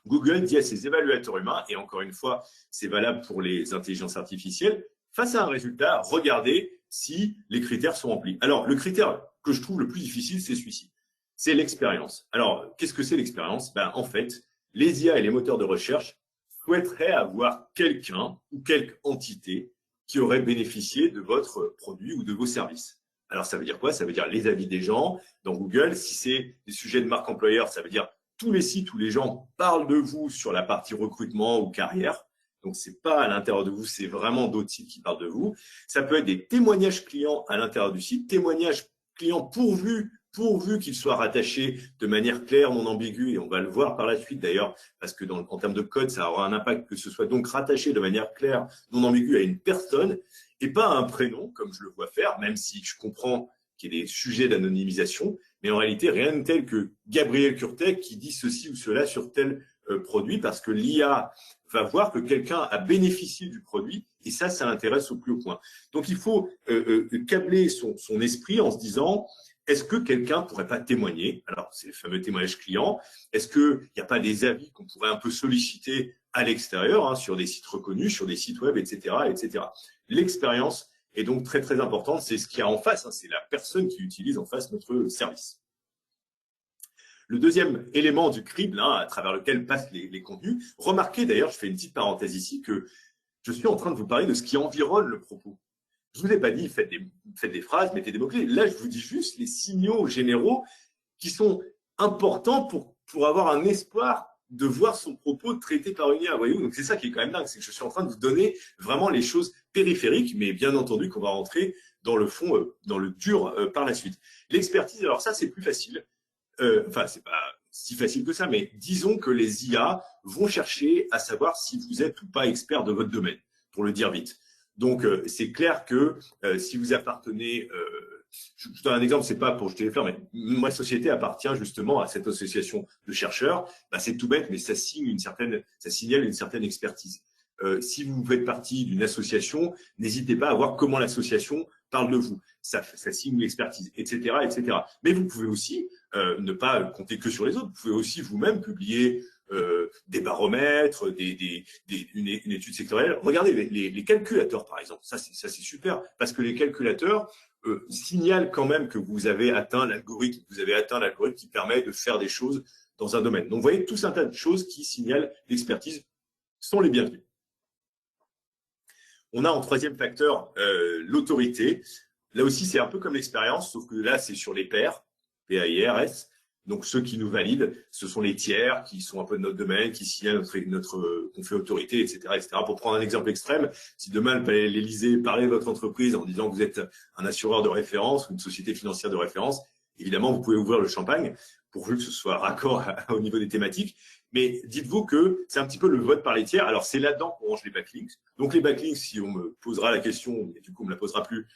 Google dit à ses évaluateurs humains, et encore une fois, c'est valable pour les intelligences artificielles, face à un résultat, regardez si les critères sont remplis. Alors, le critère que je trouve le plus difficile, c'est celui-ci. C'est l'expérience. Alors, qu'est-ce que c'est l'expérience? En fait, les IA et les moteurs de recherche souhaiteraient avoir quelqu'un ou quelque entité qui aurait bénéficié de votre produit ou de vos services. Alors, ça veut dire quoi? Ça veut dire les avis des gens. Dans Google, si c'est des sujets de marque employeur, ça veut dire tous les sites où les gens parlent de vous sur la partie recrutement ou carrière. Donc, c'est pas à l'intérieur de vous, c'est vraiment d'autres sites qui parlent de vous. Ça peut être des témoignages clients à l'intérieur du site, témoignages clients pourvu qu'ils soient rattachés de manière claire, non ambiguë, et on va le voir par la suite d'ailleurs, parce que en termes de code, ça aura un impact que ce soit donc rattaché de manière claire, non ambiguë à une personne, et pas à un prénom, comme je le vois faire, même si je comprends qu'il y ait des sujets d'anonymisation, mais en réalité, rien de tel que Gabriel Curtet qui dit ceci ou cela sur tel produit, parce que l'IA va voir que quelqu'un a bénéficié du produit, et ça l'intéresse au plus haut point. Donc, il faut câbler son esprit en se disant, est-ce que quelqu'un pourrait pas témoigner? Alors, c'est le fameux témoignage client. Est-ce qu'il n'y a pas des avis qu'on pourrait un peu solliciter à l'extérieur, sur des sites reconnus, sur des sites web, etc., etc. L'expérience est donc très, très importante. C'est ce qu'il y a en face. C'est la personne qui utilise en face notre service. Le deuxième élément du crible, à travers lequel passent les contenus, remarquez d'ailleurs, je fais une petite parenthèse ici, que je suis en train de vous parler de ce qui environne le propos. Je ne vous ai pas dit, faites des phrases, mettez des mots-clés. Là, je vous dis juste les signaux généraux qui sont importants pour avoir un espoir de voir son propos traité par une IA. Voyez-vous, donc c'est ça qui est quand même dingue, c'est que je suis en train de vous donner vraiment les choses périphériques, mais bien entendu qu'on va rentrer dans le fond, dans le dur par la suite. L'expertise, alors ça, c'est plus facile. C'est pas si facile que ça, mais disons que les IA vont chercher à savoir si vous êtes ou pas expert de votre domaine, pour le dire vite. Donc, c'est clair que si vous appartenez, je donne un exemple, c'est pas pour jeter les fleurs, mais ma société appartient justement à cette association de chercheurs. C'est tout bête, mais ça signale une certaine expertise. Si vous faites partie d'une association, n'hésitez pas à voir comment l'association parle de vous. Ça signe l'expertise, etc., etc. Mais vous pouvez aussi ne pas compter que sur les autres. Vous pouvez aussi vous-même publier des baromètres, une étude sectorielle. Regardez les calculateurs, par exemple. Ça, c'est super, parce que les calculateurs signalent quand même que vous avez atteint l'algorithme, qui permet de faire des choses dans un domaine. Donc, vous voyez, tout un tas de choses qui signalent l'expertise sont les bienvenues. On a en troisième facteur l'autorité. Là aussi, c'est un peu comme l'expérience, sauf que là, c'est sur les pairs, P-A-I-R-S. Donc, ceux qui nous valident, ce sont les tiers qui sont un peu de notre domaine, qui signent qu'on fait autorité, etc., etc. Pour prendre un exemple extrême, si demain le palais de l'Élysée parlait de votre entreprise en disant que vous êtes un assureur de référence ou une société financière de référence, évidemment, vous pouvez ouvrir le champagne pourvu que ce soit raccord au niveau des thématiques. Mais dites-vous que c'est un petit peu le vote par les tiers. Alors, c'est là-dedans qu'on range les backlinks. Donc, les backlinks, si on me posera la question, et du coup, on me la posera plus,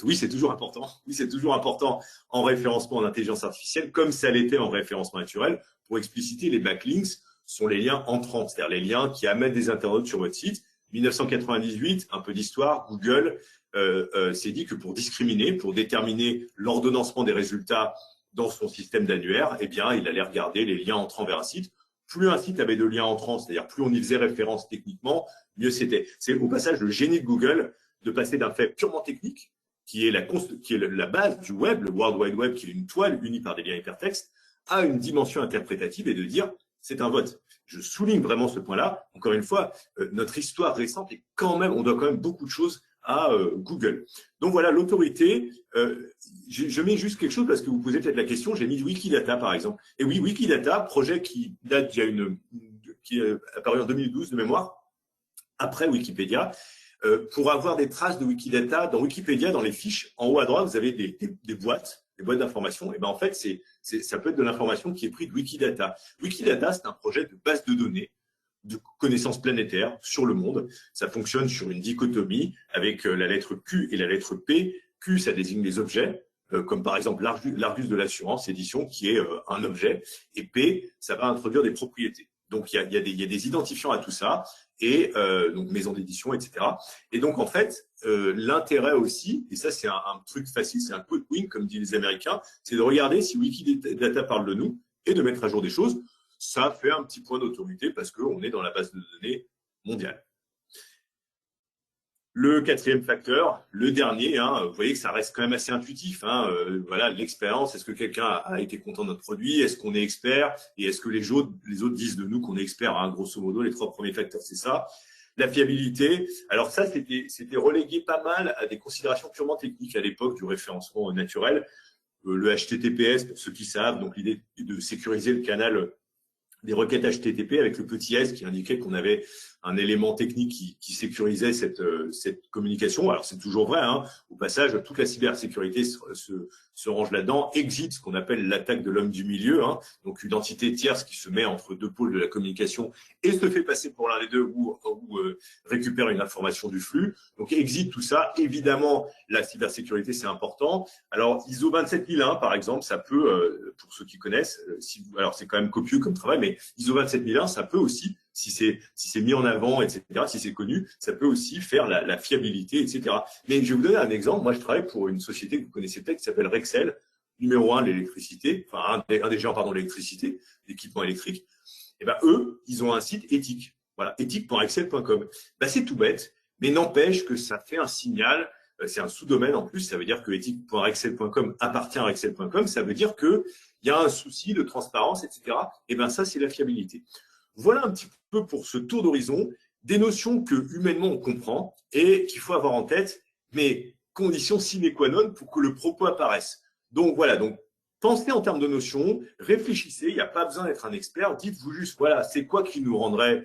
oui, c'est toujours important. Oui, c'est toujours important en référencement en intelligence artificielle, comme ça l'était en référencement naturel. Pour expliciter, les backlinks sont les liens entrants, c'est-à-dire les liens qui amènent des internautes sur votre site. 1998, un peu d'histoire, Google s'est dit que pour discriminer, pour déterminer l'ordonnancement des résultats dans son système d'annuaire, eh bien, il allait regarder les liens entrants vers un site. Plus un site avait de liens entrants, c'est-à-dire plus on y faisait référence techniquement, mieux c'était. C'est au passage le génie de Google de passer d'un fait purement technique, qui est la base du web, le World Wide Web, qui est une toile unie par des liens hypertextes, à une dimension interprétative et de dire c'est un vote. Je souligne vraiment ce point-là. Encore une fois, notre histoire récente est quand même, on doit quand même beaucoup de choses à Google. Donc voilà, l'autorité, je mets juste quelque chose parce que vous posez peut-être la question, j'ai mis Wikidata par exemple. Et oui, Wikidata, projet qui date qui est apparu en 2012 de mémoire, après Wikipédia. Pour avoir des traces de Wikidata, dans Wikipédia, dans les fiches, en haut à droite, vous avez des boîtes d'informations. Et ben en fait, ça peut être de l'information qui est prise de Wikidata. Wikidata, c'est un projet de base de données de connaissances planétaires sur le monde. Ça fonctionne sur une dichotomie avec la lettre Q et la lettre P. Q, ça désigne les objets, comme par exemple l'Argus de l'assurance édition, qui est un objet. Et P, ça va introduire des propriétés. Donc, il y a des identifiants à tout ça, et donc maison d'édition, etc. Et donc, en fait, l'intérêt aussi, et ça, c'est un truc facile, c'est un quick win, comme disent les Américains, c'est de regarder si Wikidata parle de nous et de mettre à jour des choses. Ça fait un petit point d'autorité parce qu'on est dans la base de données mondiale. Le quatrième facteur, le dernier, vous voyez que ça reste quand même assez intuitif. Voilà, l'expérience. Est-ce que quelqu'un a été content de notre produit? Est-ce qu'on est expert? Et est-ce que les autres disent de nous qu'on est expert? Grosso modo, les trois premiers facteurs, c'est ça. La fiabilité. Alors ça, c'était relégué pas mal à des considérations purement techniques à l'époque du référencement naturel. Le HTTPS, pour ceux qui savent, donc l'idée de sécuriser le canal des requêtes HTTP avec le petit s qui indiquait qu'on avait un élément technique qui sécurisait cette communication. Alors, c'est toujours vrai. Au passage, toute la cybersécurité se range là-dedans. Exit, ce qu'on appelle l'attaque de l'homme du milieu. Donc, une entité tierce qui se met entre deux pôles de la communication et se fait passer pour l'un des deux ou récupère une information du flux. Donc, exit tout ça. Évidemment, la cybersécurité, c'est important. Alors, ISO 27001, par exemple, ça peut, pour ceux qui connaissent, alors c'est quand même copieux comme travail, mais ISO 27001, ça peut aussi, si c'est mis en avant, etc., si c'est connu, ça peut aussi faire la fiabilité, etc. Mais je vais vous donner un exemple. Moi, je travaille pour une société que vous connaissez peut-être qui s'appelle Rexel, numéro 1 de l'électricité, enfin un des géants, pardon, de l'électricité, l'équipement électrique. Et ben eux, ils ont un site éthique. Voilà, éthique.rexel.com. C'est tout bête, mais n'empêche que ça fait un signal. C'est un sous-domaine en plus. Ça veut dire que éthique.rexel.com appartient à rexel.com. Ça veut dire que il y a un souci de transparence, etc. Et ben ça, c'est la fiabilité. Voilà un petit peu pour ce tour d'horizon des notions que humainement on comprend et qu'il faut avoir en tête, mais condition sine qua non pour que le propos apparaisse. Donc voilà, donc pensez en termes de notions, réfléchissez, il n'y a pas besoin d'être un expert, dites-vous juste, voilà, c'est quoi qui nous rendrait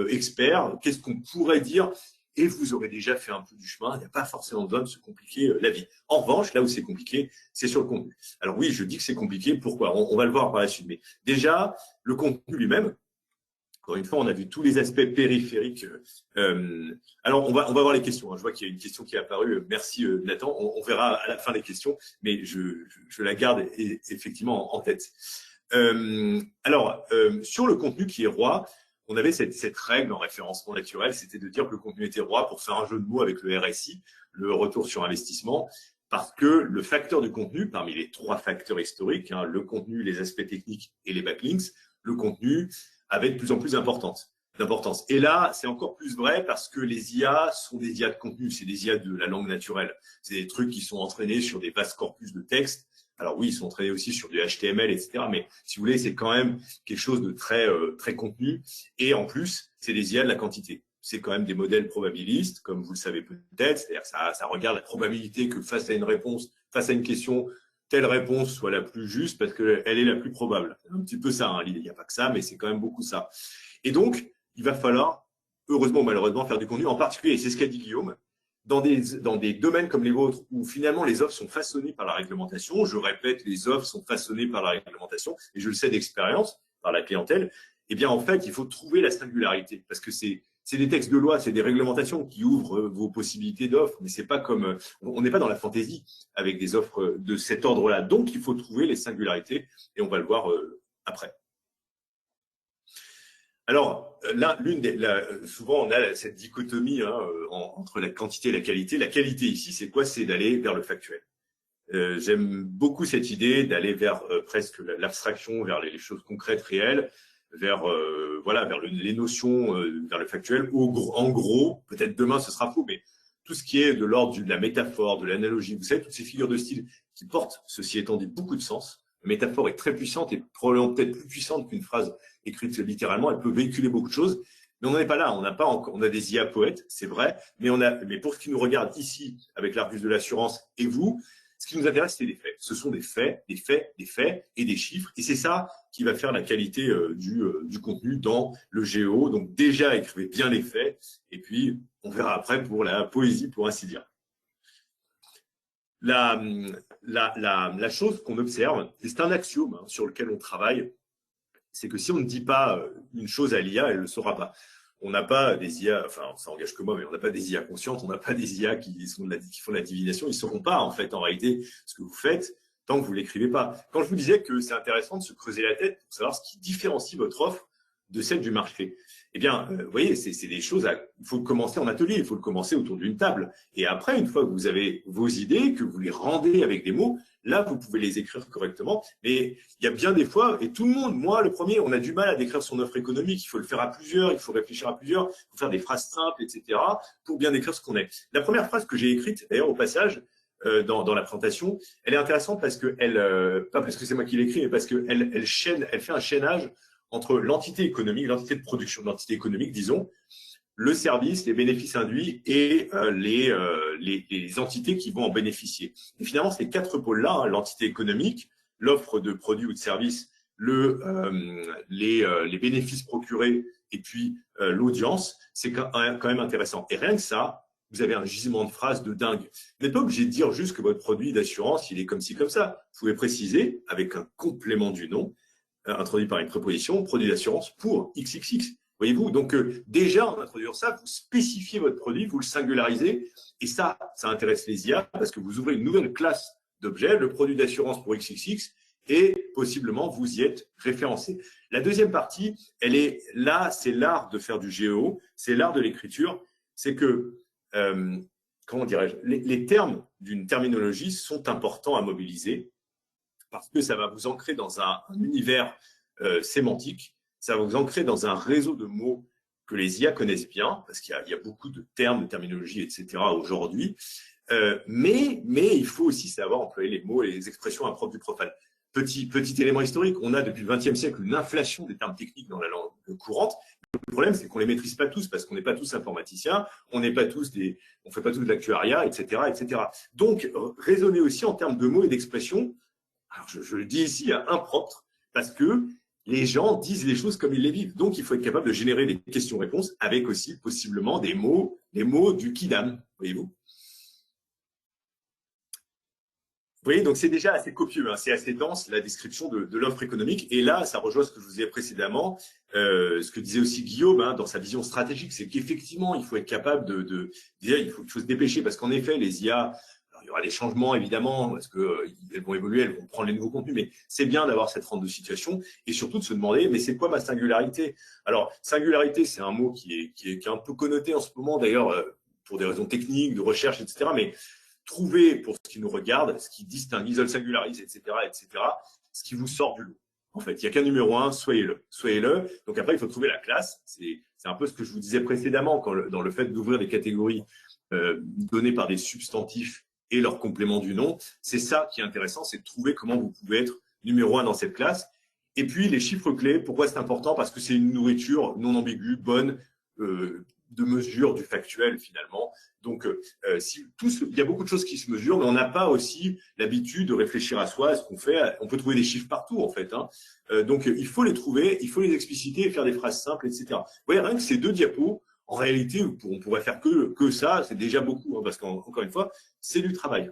experts, qu'est-ce qu'on pourrait dire, et vous aurez déjà fait un peu du chemin, il n'y a pas forcément besoin de se compliquer la vie. En revanche, là où c'est compliqué, c'est sur le contenu. Alors oui, je dis que c'est compliqué, pourquoi? On va le voir par la suite, mais déjà, le contenu lui-même, encore une fois, on a vu tous les aspects périphériques. Alors, on va voir les questions. Je vois qu'il y a une question qui est apparue. Merci Nathan. On verra à la fin les questions, mais je la garde effectivement en tête. Alors, sur le contenu qui est roi, on avait cette règle en référencement naturel, c'était de dire que le contenu était roi pour faire un jeu de mots avec le RSI, le retour sur investissement, parce que le facteur du contenu, parmi les trois facteurs historiques, le contenu, les aspects techniques et les backlinks, le contenu avait de plus en plus d'importance. Et là, c'est encore plus vrai parce que les IA sont des IA de contenu, c'est des IA de la langue naturelle. C'est des trucs qui sont entraînés sur des vastes corpus de texte. Alors oui, ils sont entraînés aussi sur du HTML, etc. Mais si vous voulez, c'est quand même quelque chose de très contenu. Et en plus, c'est des IA de la quantité. C'est quand même des modèles probabilistes, comme vous le savez peut-être. C'est-à-dire que ça regarde la probabilité que face à une réponse, face à une question, telle réponse soit la plus juste parce qu'elle est la plus probable. C'est un petit peu ça, hein, l'idée. Il n'y a pas que ça, mais c'est quand même beaucoup ça. Et donc, il va falloir, heureusement ou malheureusement, faire du contenu, en particulier, et c'est ce qu'a dit Guillaume, dans des domaines comme les vôtres, où finalement les offres sont façonnées par la réglementation. Je répète, les offres sont façonnées par la réglementation, et je le sais d'expérience, par la clientèle. Eh bien, en fait, il faut trouver la singularité, parce que c'est des textes de loi, c'est des réglementations qui ouvrent vos possibilités d'offres, mais c'est pas comme, on n'est pas dans la fantaisie avec des offres de cet ordre-là. Donc, il faut trouver les singularités, et on va le voir après. Alors, là, souvent, on a cette dichotomie entre la quantité et la qualité. La qualité ici, c'est quoi? C'est d'aller vers le factuel. J'aime beaucoup cette idée d'aller vers presque l'abstraction, vers les choses concrètes, réelles, vers voilà, vers les notions, vers le factuel. En gros, peut-être demain ce sera faux, mais tout ce qui est de l'ordre de la métaphore, de l'analogie, vous savez, toutes ces figures de style qui portent, ceci étant dit, beaucoup de sens. La métaphore est très puissante et probablement peut-être plus puissante qu'une phrase écrite littéralement. Elle peut véhiculer beaucoup de choses. Mais on n'en est pas là. On a des IA poètes, c'est vrai, mais pour ce qui nous regarde ici, avec l'Argus de l'assurance et vous, ce qui nous intéresse, c'est les faits. Ce sont des faits, des faits, des faits et des chiffres. Et c'est ça qui va faire la qualité du contenu dans le géo. Donc déjà, écrivez bien les faits. Et puis, on verra après pour la poésie, pour ainsi dire. La chose qu'on observe, et c'est un axiome sur lequel on travaille, c'est que si on ne dit pas une chose à l'IA, elle ne le saura pas. On n'a pas des IA, enfin, ça engage que moi, mais on n'a pas des IA conscientes, on n'a pas des IA qui font la divination. Ils ne sauront pas, en fait, en réalité, ce que vous faites tant que vous ne l'écrivez pas. Quand je vous disais que c'est intéressant de se creuser la tête pour savoir ce qui différencie votre offre de celle du marché, eh bien, vous voyez, c'est des choses, il faut le commencer en atelier, il faut le commencer autour d'une table. Et après, une fois que vous avez vos idées, que vous les rendez avec des mots, là, vous pouvez les écrire correctement. Mais il y a bien des fois, et tout le monde, moi le premier, on a du mal à décrire son offre économique. Il faut le faire à plusieurs, il faut réfléchir à plusieurs, il faut faire des phrases simples, etc. pour bien décrire ce qu'on est. La première phrase que j'ai écrite, d'ailleurs, au passage, dans la présentation, elle est intéressante parce que pas parce que c'est moi qui l'écris, mais parce qu'elle fait un chaînage entre l'entité économique, l'entité de production, l'entité économique, disons, le service, les bénéfices induits et les entités qui vont en bénéficier. Et finalement, ces quatre pôles-là, l'entité économique, l'offre de produits ou de services, les bénéfices procurés et puis l'audience, c'est quand même intéressant. Et rien que ça, vous avez un gisement de phrases de dingue. Vous n'êtes pas obligé de dire juste que votre produit d'assurance, il est comme ci, comme ça. Vous pouvez préciser avec un complément du nom, introduit par une préposition, produit d'assurance pour XXX. Voyez-vous, donc déjà en introduisant ça, vous spécifiez votre produit, vous le singularisez, et ça intéresse les IA parce que vous ouvrez une nouvelle classe d'objets, le produit d'assurance pour XXX, et possiblement vous y êtes référencé. La deuxième partie, elle est là, c'est l'art de faire du géo, c'est l'art de l'écriture, c'est que, comment dirais-je, les termes d'une terminologie sont importants à mobiliser parce que ça va vous ancrer dans un univers sémantique. Ça va vous ancrer dans un réseau de mots que les IA connaissent bien, parce qu'il y a beaucoup de termes, de terminologie, etc. aujourd'hui. Mais il faut aussi savoir employer les mots et les expressions impropres du profane. Petit élément historique, on a depuis le XXe siècle une inflation des termes techniques dans la langue courante. Le problème, c'est qu'on les maîtrise pas tous parce qu'on n'est pas tous informaticiens, on fait pas tous de l'actuariat, etc., etc. Donc, raisonner aussi en termes de mots et d'expressions. Alors, je le dis ici à impropre parce que les gens disent les choses comme ils les vivent. Donc, il faut être capable de générer des questions-réponses avec aussi possiblement des mots du kidam, voyez-vous. Vous voyez, donc c'est déjà assez copieux, hein, c'est assez dense la description de l'offre économique. Et là, ça rejoint ce que je vous disais précédemment, ce que disait aussi Guillaume dans sa vision stratégique, c'est qu'effectivement, il faut être capable déjà, il faut se dépêcher parce qu'en effet, les IA, alors, il y aura des changements évidemment parce qu'elles vont évoluer, elles vont prendre les nouveaux contenus, mais c'est bien d'avoir cette rente de situation et surtout de se demander, mais c'est quoi ma singularité? Alors, singularité, c'est un mot qui est un peu connoté en ce moment d'ailleurs pour des raisons techniques, de recherche, etc. Mais trouver, pour ce qui nous regarde, ce qui distingue, isole, singularise, etc., ce qui vous sort du lot. En fait, il n'y a qu'un numéro 1, soyez-le. Soyez-le. Donc après, il faut trouver la classe. C'est un peu ce que je vous disais précédemment dans le fait d'ouvrir des catégories données par des substantifs et leur complément du nom. C'est ça qui est intéressant, c'est de trouver comment vous pouvez être numéro 1 dans cette classe. Et puis, les chiffres clés, pourquoi c'est important? Parce que c'est une nourriture non ambiguë, bonne, de mesure du factuel finalement. Donc, il y a beaucoup de choses qui se mesurent, mais on n'a pas aussi l'habitude de réfléchir à soi, à ce qu'on fait. On peut trouver des chiffres partout, en fait. Hein. Donc, il faut les trouver, il faut les expliciter et faire des phrases simples, etc. Vous voyez, rien que ces 2 diapos, en réalité, on pourrait faire que ça, c'est déjà beaucoup, hein, parce qu'encore une fois, c'est du travail.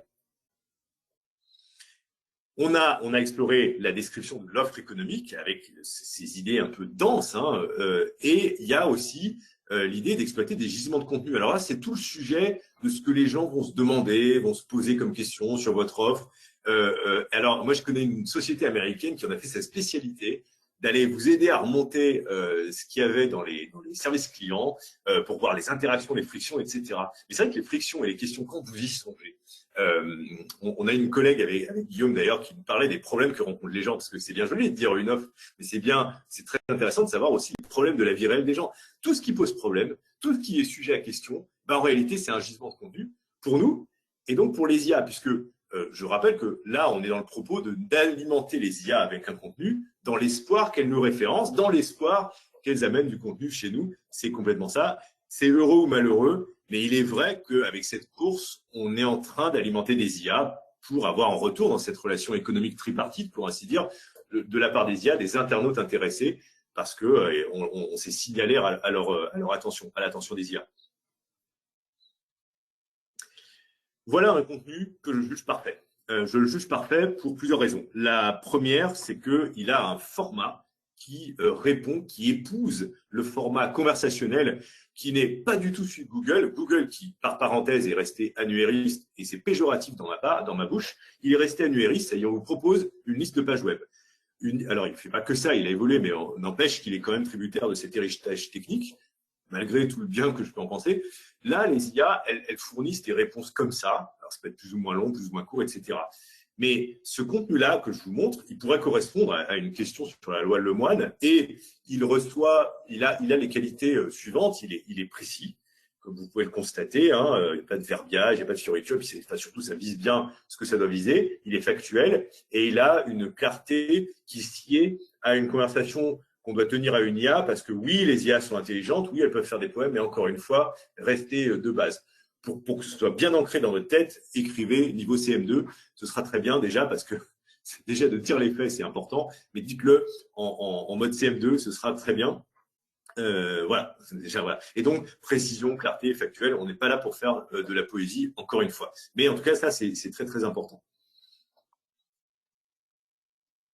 On a exploré la description de l'offre économique avec ces idées un peu denses, hein, et il y a aussi l'idée d'exploiter des gisements de contenu. Alors là, c'est tout le sujet de ce que les gens vont se demander, vont se poser comme question sur votre offre. Alors, moi, je connais une société américaine qui en a fait sa spécialité d'aller vous aider à remonter ce qu'il y avait dans les services clients pour voir les interactions, les frictions, etc. Mais c'est vrai que les frictions et les questions, quand vous y songez, on a une collègue avec Guillaume d'ailleurs qui nous parlait des problèmes que rencontrent les gens, parce que c'est bien joli de dire une offre, mais c'est très intéressant de savoir aussi les problèmes de la vie réelle des gens. Tout ce qui pose problème, tout ce qui est sujet à question, en réalité c'est un gisement de contenu pour nous et donc pour les IA, puisque je rappelle que là on est dans le propos d'alimenter les IA avec un contenu dans l'espoir qu'elles nous référencent, dans l'espoir qu'elles amènent du contenu chez nous. C'est complètement ça. C'est heureux ou malheureux, mais il est vrai qu'avec cette course, on est en train d'alimenter des IA pour avoir en retour dans cette relation économique tripartite, pour ainsi dire, de la part des IA, des internautes intéressés, parce que on s'est signalé à leur attention, à l'attention des IA. Voilà un contenu que je juge parfait. Je le juge parfait pour plusieurs raisons. La première, c'est qu'il a un format qui répond, qui épouse le format conversationnel qui n'est pas du tout celui de Google. Google qui, par parenthèse, est resté annuairiste, et c'est péjoratif dans ma bouche, il est resté annuairiste et on vous propose une liste de pages web. Alors, il ne fait pas que ça, il a évolué, mais on n'empêche qu'il est quand même tributaire de cet héritage technique, malgré tout le bien que je peux en penser. Là, les IA, elles fournissent des réponses comme ça. Alors, ça peut être plus ou moins long, plus ou moins court, etc. Mais ce contenu-là que je vous montre, il pourrait correspondre à une question sur la loi Lemoine, et il a les qualités suivantes. Il est précis, comme vous pouvez le constater. Hein, il n'y a pas de verbiage, il n'y a pas de fioriture, puis surtout ça vise bien ce que ça doit viser. Il est factuel et il a une clarté qui sied à une conversation qu'on doit tenir à une IA, parce que oui, les IA sont intelligentes, oui, elles peuvent faire des poèmes, mais encore une fois, rester de base. Pour que ce soit bien ancré dans votre tête, écrivez niveau CM2, ce sera très bien déjà, parce que déjà de dire les faits, c'est important, mais dites-le en mode CM2, ce sera très bien. Voilà, déjà voilà. Et donc, précision, clarté, factuelle, on n'est pas là pour faire de la poésie, encore une fois. Mais en tout cas, ça, c'est très, très important.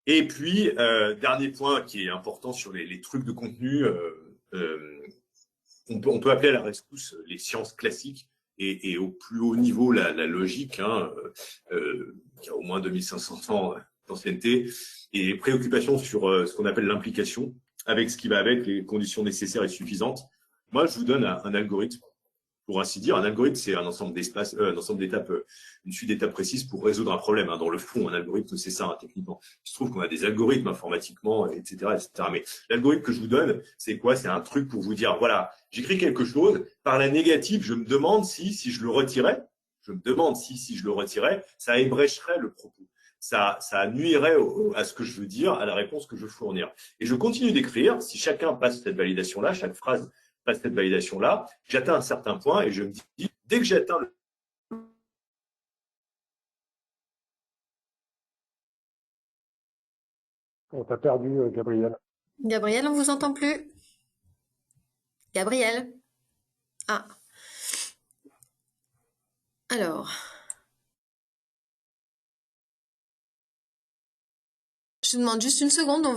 Et puis, dernier point qui est important sur les trucs de contenu, on peut appeler à la rescousse les sciences classiques et au plus haut niveau la logique, hein, qui a au moins 2500 ans d'ancienneté, et les préoccupations sur ce qu'on appelle l'implication, avec ce qui va avec, les conditions nécessaires et suffisantes. Moi, je vous donne un algorithme, pour ainsi dire. Un algorithme, c'est un ensemble d'espaces, un ensemble d'étapes, une suite d'étapes précises pour résoudre un problème. Hein. Dans le fond, un algorithme, c'est ça, hein, techniquement. Il se trouve qu'on a des algorithmes informatiquement, etc., etc. Mais l'algorithme que je vous donne, c'est quoi? C'est un truc pour vous dire, voilà, j'écris quelque chose, par la négative, je me demande si je le retirais, ça ébrécherait le propos. Ça nuirait à ce que je veux dire, à la réponse que je veux fournir. Et je continue d'écrire. Si chacun passe cette validation-là, chaque phrase passe cette validation-là, j'atteins un certain point et je me dis, dès que j'atteins le... On t'a perdu, Gabriel. Gabriel, on vous entend plus. Gabriel. Ah. Alors. Je demande juste une seconde, on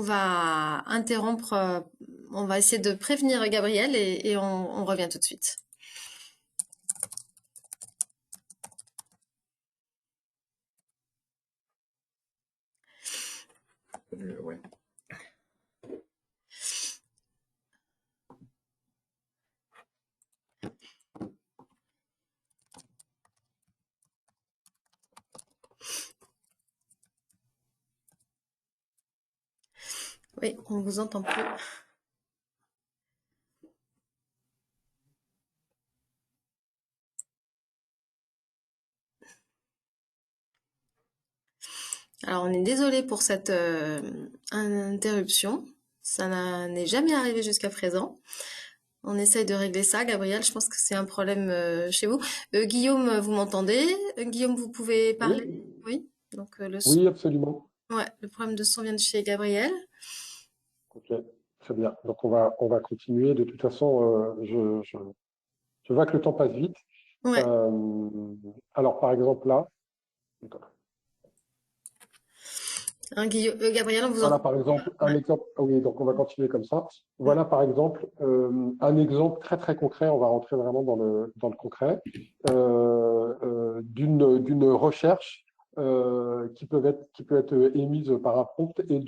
va interrompre, on va essayer de prévenir Gabriel et on revient tout de suite. Ouais. Oui, on vous entend plus. Alors, on est désolé pour cette interruption. Ça n'est jamais arrivé jusqu'à présent. On essaye de régler ça, Gabriel. Je pense que c'est un problème chez vous. Guillaume, vous m'entendez? Guillaume, vous pouvez parler? Oui, Oui. Donc le son, oui, absolument. ouais, le problème de son vient de chez Gabriel. Ok, très bien. Donc on va continuer. De toute façon, je vois que le temps passe vite. Ouais. Euh, alors par exemple là, Hein, Guillaume, Gabriel, on vous voilà entend. par exemple Ouais. un exemple. Ah oui, donc on va continuer comme ça. Mm. Voilà par exemple un exemple très très concret. On va rentrer vraiment dans le concret d'une recherche qui peut être émise par un prompt des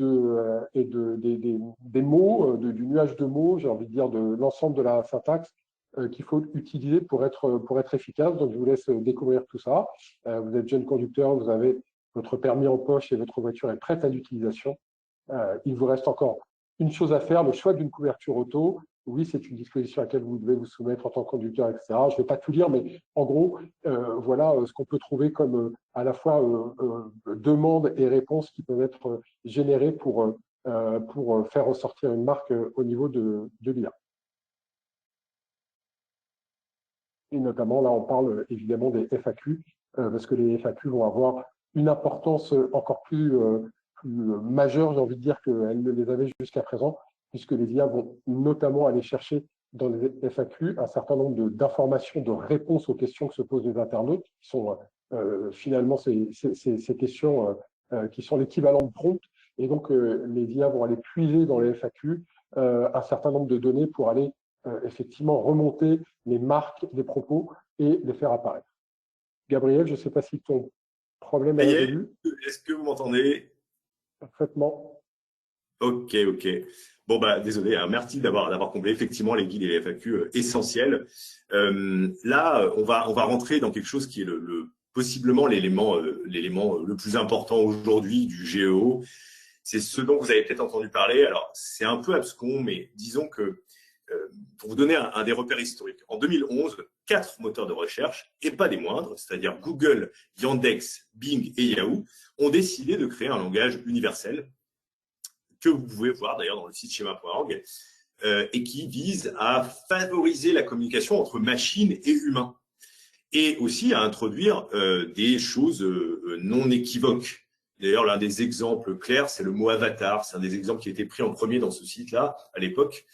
mots, du nuage de mots, j'ai envie de dire de l'ensemble de la syntaxe qu'il faut utiliser pour être efficace. Donc je vous laisse découvrir tout ça. Vous êtes jeune conducteur, vous avez votre permis en poche et votre voiture est prête à l'utilisation. Il vous reste encore une chose à faire, le choix d'une couverture auto. Oui, c'est une disposition à laquelle vous devez vous soumettre en tant que conducteur, etc. Je ne vais pas tout lire, mais en gros, voilà ce qu'on peut trouver comme à la fois demandes et réponses qui peuvent être générées pour faire ressortir une marque au niveau de l'IA. Et notamment, là, on parle évidemment des FAQ, parce que les FAQ vont avoir une importance encore plus majeure, j'ai envie de dire, qu'elles ne les avaient jusqu'à présent, puisque les IA vont notamment aller chercher dans les FAQ un certain nombre d'informations, de réponses aux questions que se posent les internautes, qui sont finalement ces questions qui sont l'équivalent de prompt. Et donc, les IA vont aller puiser dans les FAQ un certain nombre de données pour aller effectivement remonter les marques, les propos et les faire apparaître. Gabriel, je ne sais pas si ton problème Ça est y est, résolu. est-ce que vous m'entendez? Parfaitement. Ok, ok. Bon, bah, désolé, hein, merci d'avoir comblé effectivement les guides et les FAQ essentiels. Là, on va rentrer dans quelque chose qui est possiblement l'élément le plus important aujourd'hui du GEO. C'est ce dont vous avez peut-être entendu parler. Alors, c'est un peu abscon, mais disons que pour vous donner un des repères historiques, en 2011, 4 moteurs de recherche, et pas des moindres, c'est-à-dire Google, Yandex, Bing et Yahoo, ont décidé de créer un langage universel que vous pouvez voir d'ailleurs dans le site schéma.org et qui vise à favoriser la communication entre machines et humains et aussi à introduire des choses non équivoques. D'ailleurs, l'un des exemples clairs, c'est le mot avatar. C'est un des exemples qui a été pris en premier dans ce site-là à l'époque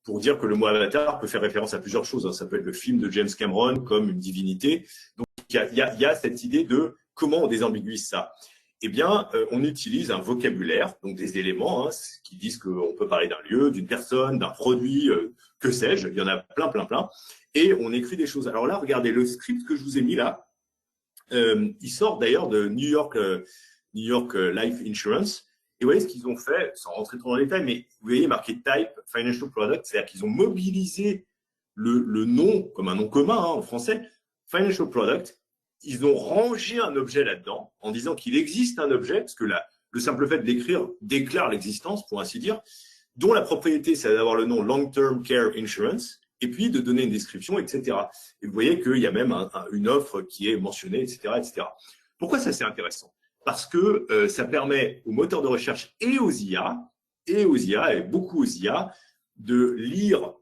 pour dire que le mot avatar peut faire référence à plusieurs choses. Ça peut être le film de James Cameron comme une divinité. Donc, il y a cette idée de comment on désambiguise ça. Eh bien, on utilise un vocabulaire, donc des éléments qui disent qu'on peut parler d'un lieu, d'une personne, d'un produit, que sais-je. Il y en a plein, plein, plein. Et on écrit des choses. Alors là, regardez, le script que je vous ai mis là, il sort d'ailleurs de New York Life Insurance. Et vous voyez ce qu'ils ont fait, sans rentrer trop dans les détails, mais vous voyez marqué Type Financial Product, c'est-à-dire qu'ils ont mobilisé le nom, comme un nom commun en français, Financial Product. Ils ont rangé un objet là-dedans en disant qu'il existe un objet, parce que le simple fait de l'écrire déclare l'existence, pour ainsi dire, dont la propriété, c'est d'avoir le nom Long Term Care Insurance, et puis de donner une description, etc. Et vous voyez qu'il y a même une offre qui est mentionnée, etc., etc. Pourquoi ça, c'est intéressant? Parce que ça permet aux moteurs de recherche et aux IA, et beaucoup aux IA, de lire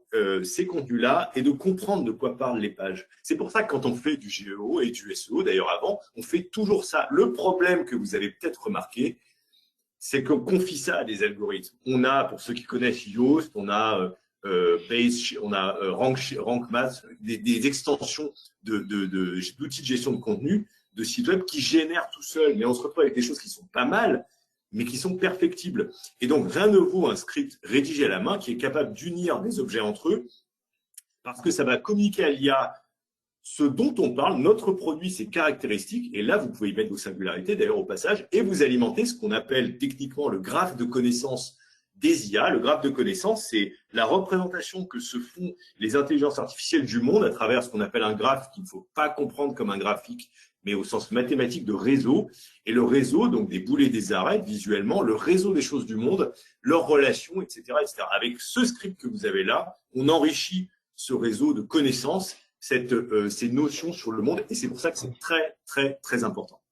ces contenus-là et de comprendre de quoi parlent les pages. C'est pour ça que quand on fait du GEO et du SEO, d'ailleurs avant, on fait toujours ça. Le problème que vous avez peut-être remarqué, c'est qu'on confie ça à des algorithmes. On a, pour ceux qui connaissent Yoast, on a Base, on a Rank Math, des extensions d'outils de gestion de contenu de sites web qui génèrent tout seul, mais on se retrouve avec des choses qui sont pas mal, mais qui sont perfectibles. Et donc, rien ne vaut un script rédigé à la main qui est capable d'unir des objets entre eux, parce que ça va communiquer à l'IA ce dont on parle, notre produit, ses caractéristiques, et là, vous pouvez y mettre vos singularités, d'ailleurs, au passage, et vous alimentez ce qu'on appelle techniquement le graphe de connaissances des IA. Le graphe de connaissances, c'est la représentation que se font les intelligences artificielles du monde à travers ce qu'on appelle un graphe qu'il ne faut pas comprendre comme un graphique, mais au sens mathématique de réseau. Et le réseau, donc des boulets, des arêtes, visuellement, le réseau des choses du monde, leurs relations, etc., etc. Avec ce script que vous avez là, on enrichit ce réseau de connaissances, ces notions sur le monde, et c'est pour ça que c'est très, très, très important.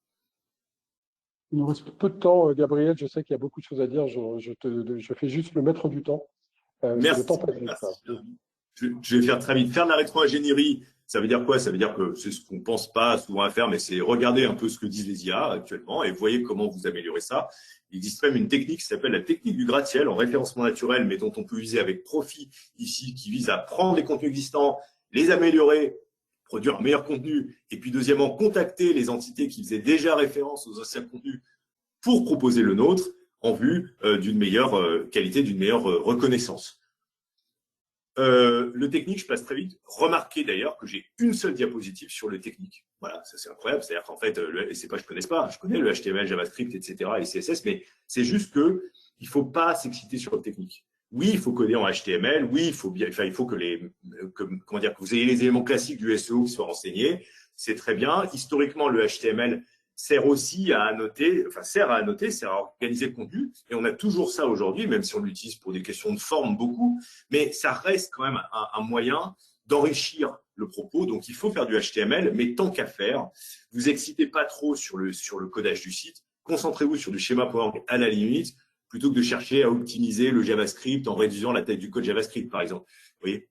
Il nous reste peu de temps, Gabriel. Je sais qu'il y a beaucoup de choses à dire. Je fais juste le maître du temps. Le temps Merci. passe vite. Merci. Je vais faire très vite. Faire de la rétro-ingénierie, ça veut dire quoi? Ça veut dire que c'est ce qu'on pense pas souvent à faire, mais c'est regarder un peu ce que disent les IA actuellement et voyez comment vous améliorez ça. Il existe même une technique qui s'appelle la technique du gratte-ciel en référencement naturel, mais dont on peut user avec profit ici, qui vise à prendre les contenus existants, les améliorer, produire un meilleur contenu, et puis deuxièmement, contacter les entités qui faisaient déjà référence aux anciens contenus pour proposer le nôtre en vue d'une meilleure qualité, d'une meilleure reconnaissance. Le technique, je passe très vite. Remarquez d'ailleurs que j'ai une seule diapositive sur le technique. Voilà, ça c'est incroyable. C'est-à-dire qu'en fait, c'est pas que je connaisse pas. Je connais le HTML, JavaScript, etc. et CSS, mais c'est juste que il faut pas s'exciter sur le technique. Oui, il faut coder en HTML. Oui, il faut bien, enfin, il faut que comment dire, que vous ayez les éléments classiques du SEO qui soient renseignés. C'est très bien. Historiquement, le HTML sert aussi à annoter, enfin sert à annoter, sert à organiser le contenu. Et on a toujours ça aujourd'hui, même si on l'utilise pour des questions de forme beaucoup, mais ça reste quand même un moyen d'enrichir le propos. Donc il faut faire du HTML, mais tant qu'à faire, vous excitez pas trop sur le codage du site. Concentrez-vous sur du schéma Power à la limite, plutôt que de chercher à optimiser le JavaScript en réduisant la taille du code JavaScript, par exemple. Vous voyez ?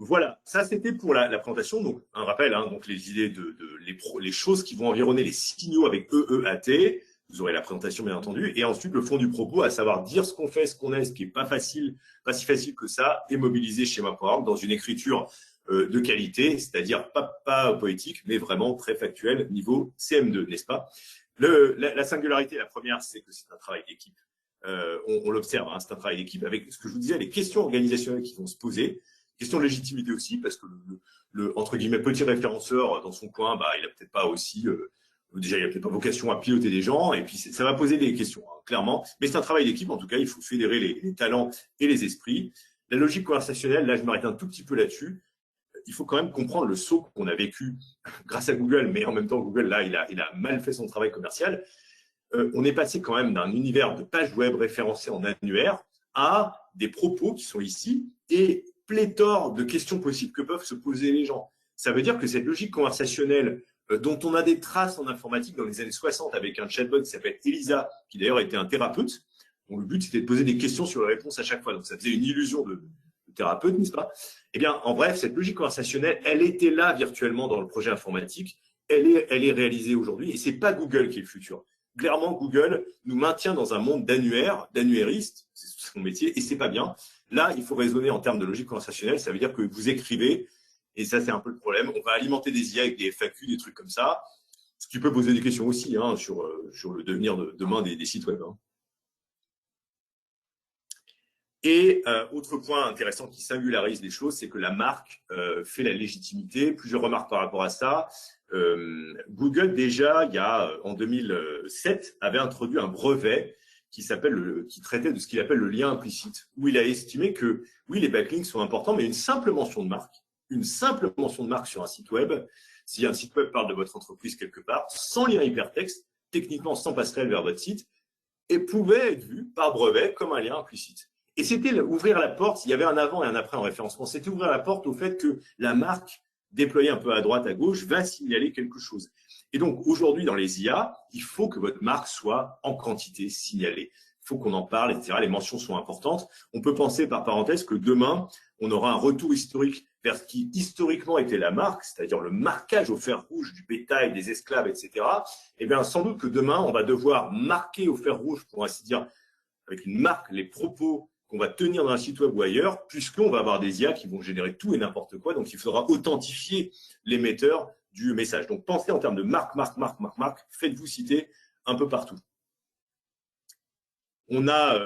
Voilà, ça c'était pour la présentation. Donc un rappel, hein, donc les idées les choses qui vont environner les signaux avec EEAT. Vous aurez la présentation bien entendu, et ensuite le fond du propos, à savoir dire ce qu'on fait, ce qu'on est, ce qui est pas facile, pas si facile que ça, et mobiliser schéma Power dans une écriture de qualité, c'est-à-dire pas poétique, mais vraiment très factuel, niveau CM2, n'est-ce pas? La singularité, la première, c'est que c'est un travail d'équipe. On l'observe, hein, c'est un travail d'équipe avec ce que je vous disais, les questions organisationnelles qui vont se poser. Question de légitimité aussi, parce que le entre guillemets petit référenceur dans son coin, bah, il a peut-être pas aussi, déjà il a peut-être pas vocation à piloter des gens, et puis ça va poser des questions, hein, clairement. Mais c'est un travail d'équipe, en tout cas, il faut fédérer les talents et les esprits. La logique conversationnelle, là je m'arrête un tout petit peu là-dessus. Il faut quand même comprendre le saut qu'on a vécu grâce à Google, mais en même temps Google là il a mal fait son travail commercial. On est passé quand même d'un univers de pages web référencées en annuaire à des propos qui sont ici et pléthore de questions possibles que peuvent se poser les gens. Ça veut dire que cette logique conversationnelle dont on a des traces en informatique dans les années 60 avec un chatbot qui s'appelle Elisa, qui d'ailleurs était un thérapeute, dont le but c'était de poser des questions sur les réponses à chaque fois. Donc ça faisait une illusion de thérapeute, n'est-ce pas? Eh bien, en bref, cette logique conversationnelle, elle était là virtuellement dans le projet informatique, elle est réalisée aujourd'hui, et c'est pas Google qui est le futur. Clairement, Google nous maintient dans un monde d'annuairiste, c'est son métier, et c'est pas bien. Là, il faut raisonner en termes de logique conversationnelle. Ça veut dire que vous écrivez, et ça, c'est un peu le problème. On va alimenter des IA avec des FAQ, des trucs comme ça, ce qui peut poser des questions aussi hein, sur le devenir de demain des sites web. Hein. Et autre point intéressant qui singularise les choses, c'est que la marque fait la légitimité. Plusieurs remarques par rapport à ça. Google, déjà, en 2007, avait introduit un brevet qui traitait de ce qu'il appelle le lien implicite, où il a estimé que, oui, les backlinks sont importants, mais une simple mention de marque sur un site web, si un site web parle de votre entreprise quelque part, sans lien hypertexte, techniquement sans passerelle vers votre site, et pouvait être vu par brevet comme un lien implicite. Et c'était ouvrir la porte, il y avait un avant et un après en référencement, c'était ouvrir la porte au fait que la marque, déployée un peu à droite, à gauche, va signaler quelque chose. Et donc, aujourd'hui, dans les IA, il faut que votre marque soit en quantité signalée. Il faut qu'on en parle, etc. Les mentions sont importantes. On peut penser, par parenthèse, que demain, on aura un retour historique vers ce qui historiquement était la marque, c'est-à-dire le marquage au fer rouge du bétail, des esclaves, etc. Eh bien, sans doute que demain, on va devoir marquer au fer rouge, pour ainsi dire, avec une marque, les propos qu'on va tenir dans un site web ou ailleurs, puisqu'on va avoir des IA qui vont générer tout et n'importe quoi. Donc, il faudra authentifier l'émetteur du message. Donc, pensez en termes de marque. Faites-vous citer un peu partout. On a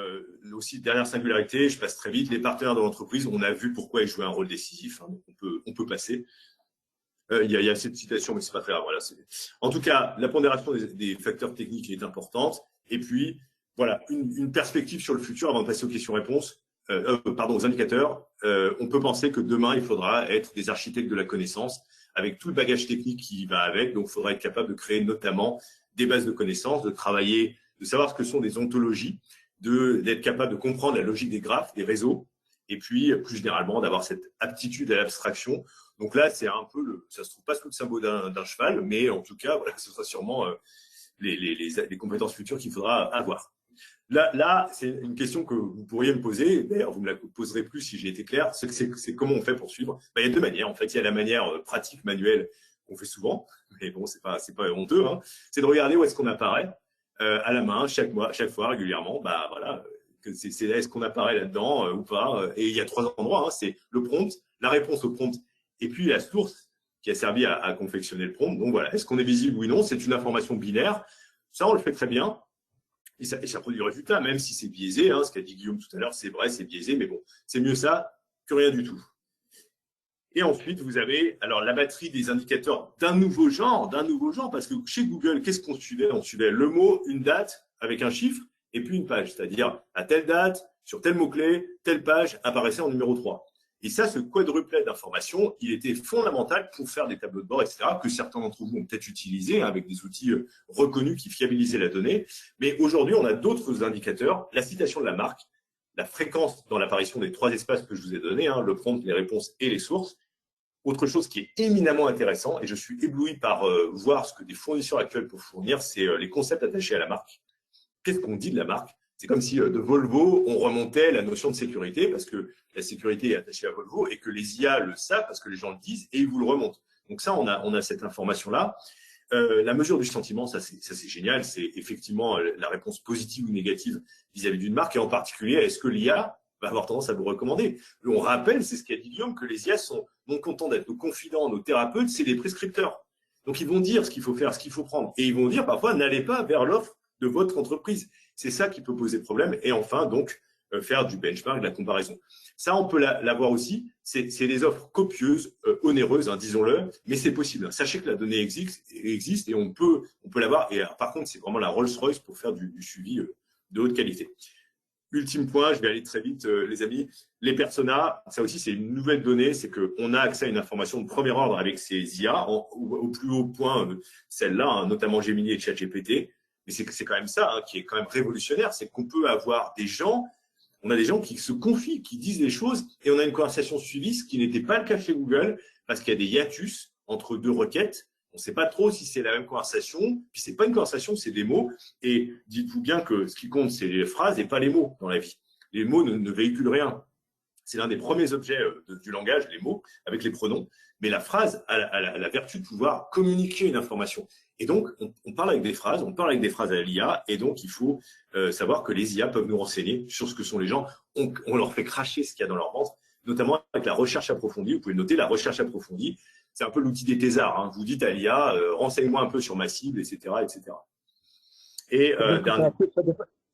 aussi, dernière singularité, je passe très vite, les partenaires de l'entreprise, on a vu pourquoi ils jouaient un rôle décisif. Hein, donc on peut passer. Il y a cette citation, mais c'est pas très grave. Voilà, en tout cas, la pondération des facteurs techniques est importante. Et puis, voilà, une perspective sur le futur avant de passer aux questions-réponses, aux indicateurs. On peut penser que demain, il faudra être des architectes de la connaissance avec tout le bagage technique qui va avec. Donc, il faudra être capable de créer notamment des bases de connaissances, de travailler, de savoir ce que sont des ontologies, d'être capable de comprendre la logique des graphes, des réseaux, et puis, plus généralement, d'avoir cette aptitude à l'abstraction. Donc là, c'est un peu ça se trouve pas sous le symbole d'un cheval, mais en tout cas, voilà, ce sera sûrement les compétences futures qu'il faudra avoir. Là, c'est une question que vous pourriez me poser. D'ailleurs, vous me la poserez plus si j'ai été clair. C'est comment on fait pour suivre. Ben, il y a deux manières. En fait, il y a la manière pratique, manuelle, qu'on fait souvent. Mais bon, c'est pas honteux. Hein. C'est de regarder où est-ce qu'on apparaît à la main, chaque mois, chaque fois, régulièrement. Bah voilà, est-ce qu'on apparaît là-dedans ou pas. Et il y a trois endroits. Hein. C'est le prompt, la réponse au prompt, et puis la source qui a servi à confectionner le prompt. Donc voilà, est-ce qu'on est visible ou non? C'est une information binaire. Ça, on le fait très bien. Et ça produit le résultat, même si c'est biaisé. Hein, ce qu'a dit Guillaume tout à l'heure, c'est vrai, c'est biaisé, mais bon, c'est mieux ça que rien du tout. Et ensuite, vous avez alors la batterie des indicateurs d'un nouveau genre, parce que chez Google, qu'est-ce qu'on suivait? On suivait le mot, une date avec un chiffre, et puis une page, c'est-à-dire à telle date, sur tel mot-clé, telle page apparaissait en numéro 3. Et ça, ce quadruplet d'informations, il était fondamental pour faire des tableaux de bord, etc., que certains d'entre vous ont peut-être utilisé hein, avec des outils reconnus qui fiabilisaient la donnée. Mais aujourd'hui, on a d'autres indicateurs, la citation de la marque, la fréquence dans l'apparition des trois espaces que je vous ai donnés, hein, le prompt, les réponses et les sources. Autre chose qui est éminemment intéressant, et je suis ébloui par voir ce que des fournisseurs actuels peuvent fournir, c'est les concepts attachés à la marque. Qu'est-ce qu'on dit de la marque? C'est comme si de Volvo, on remontait la notion de sécurité, parce que la sécurité est attachée à Volvo, et que les IA le savent, parce que les gens le disent, et ils vous le remontent. Donc ça, on a cette information-là. La mesure du sentiment, ça c'est génial, c'est effectivement la réponse positive ou négative vis-à-vis d'une marque, et en particulier, est-ce que l'IA va avoir tendance à vous recommander? On rappelle, c'est ce qu'a dit Guillaume, que les IA sont non contents d'être nos confidents, nos thérapeutes, c'est des prescripteurs. Donc ils vont dire ce qu'il faut faire, ce qu'il faut prendre, et ils vont dire parfois, n'allez pas vers l'offre de votre entreprise. C'est ça qui peut poser problème. Et enfin, donc, faire du benchmark, de la comparaison. Ça, on peut l'avoir aussi. C'est des offres copieuses, onéreuses, hein, disons-le, mais c'est possible. Sachez que la donnée existe et on peut l'avoir. Et par contre, c'est vraiment la Rolls-Royce pour faire du suivi de haute qualité. Ultime point, je vais aller très vite, les amis. Les personas, ça aussi, c'est une nouvelle donnée, c'est qu'on a accès à une information de premier ordre avec ces IA, au plus haut point, celle-là, hein, notamment Gemini et ChatGPT. Mais c'est quand même ça hein, qui est quand même révolutionnaire, c'est qu'on peut avoir des gens, on a des gens qui se confient, qui disent des choses, et on a une conversation suivie, ce qui n'était pas le cas chez Google, parce qu'il y a des hiatus entre deux requêtes. On ne sait pas trop si c'est la même conversation, puis c'est pas une conversation, c'est des mots. Et dites-vous bien que ce qui compte, c'est les phrases et pas les mots dans la vie. Les mots ne véhiculent rien. C'est l'un des premiers objets du langage, les mots, avec les pronoms. Mais la phrase a la vertu de pouvoir communiquer une information. Et donc, on parle avec des phrases, on parle avec des phrases à l'IA, et donc il faut savoir que les IA peuvent nous renseigner sur ce que sont les gens. On leur fait cracher ce qu'il y a dans leur ventre, notamment avec la recherche approfondie. Vous pouvez noter la recherche approfondie. C'est un peu l'outil des thésards. Hein. Vous dites à l'IA, renseigne-moi un peu sur ma cible, etc., etc. Et dernier.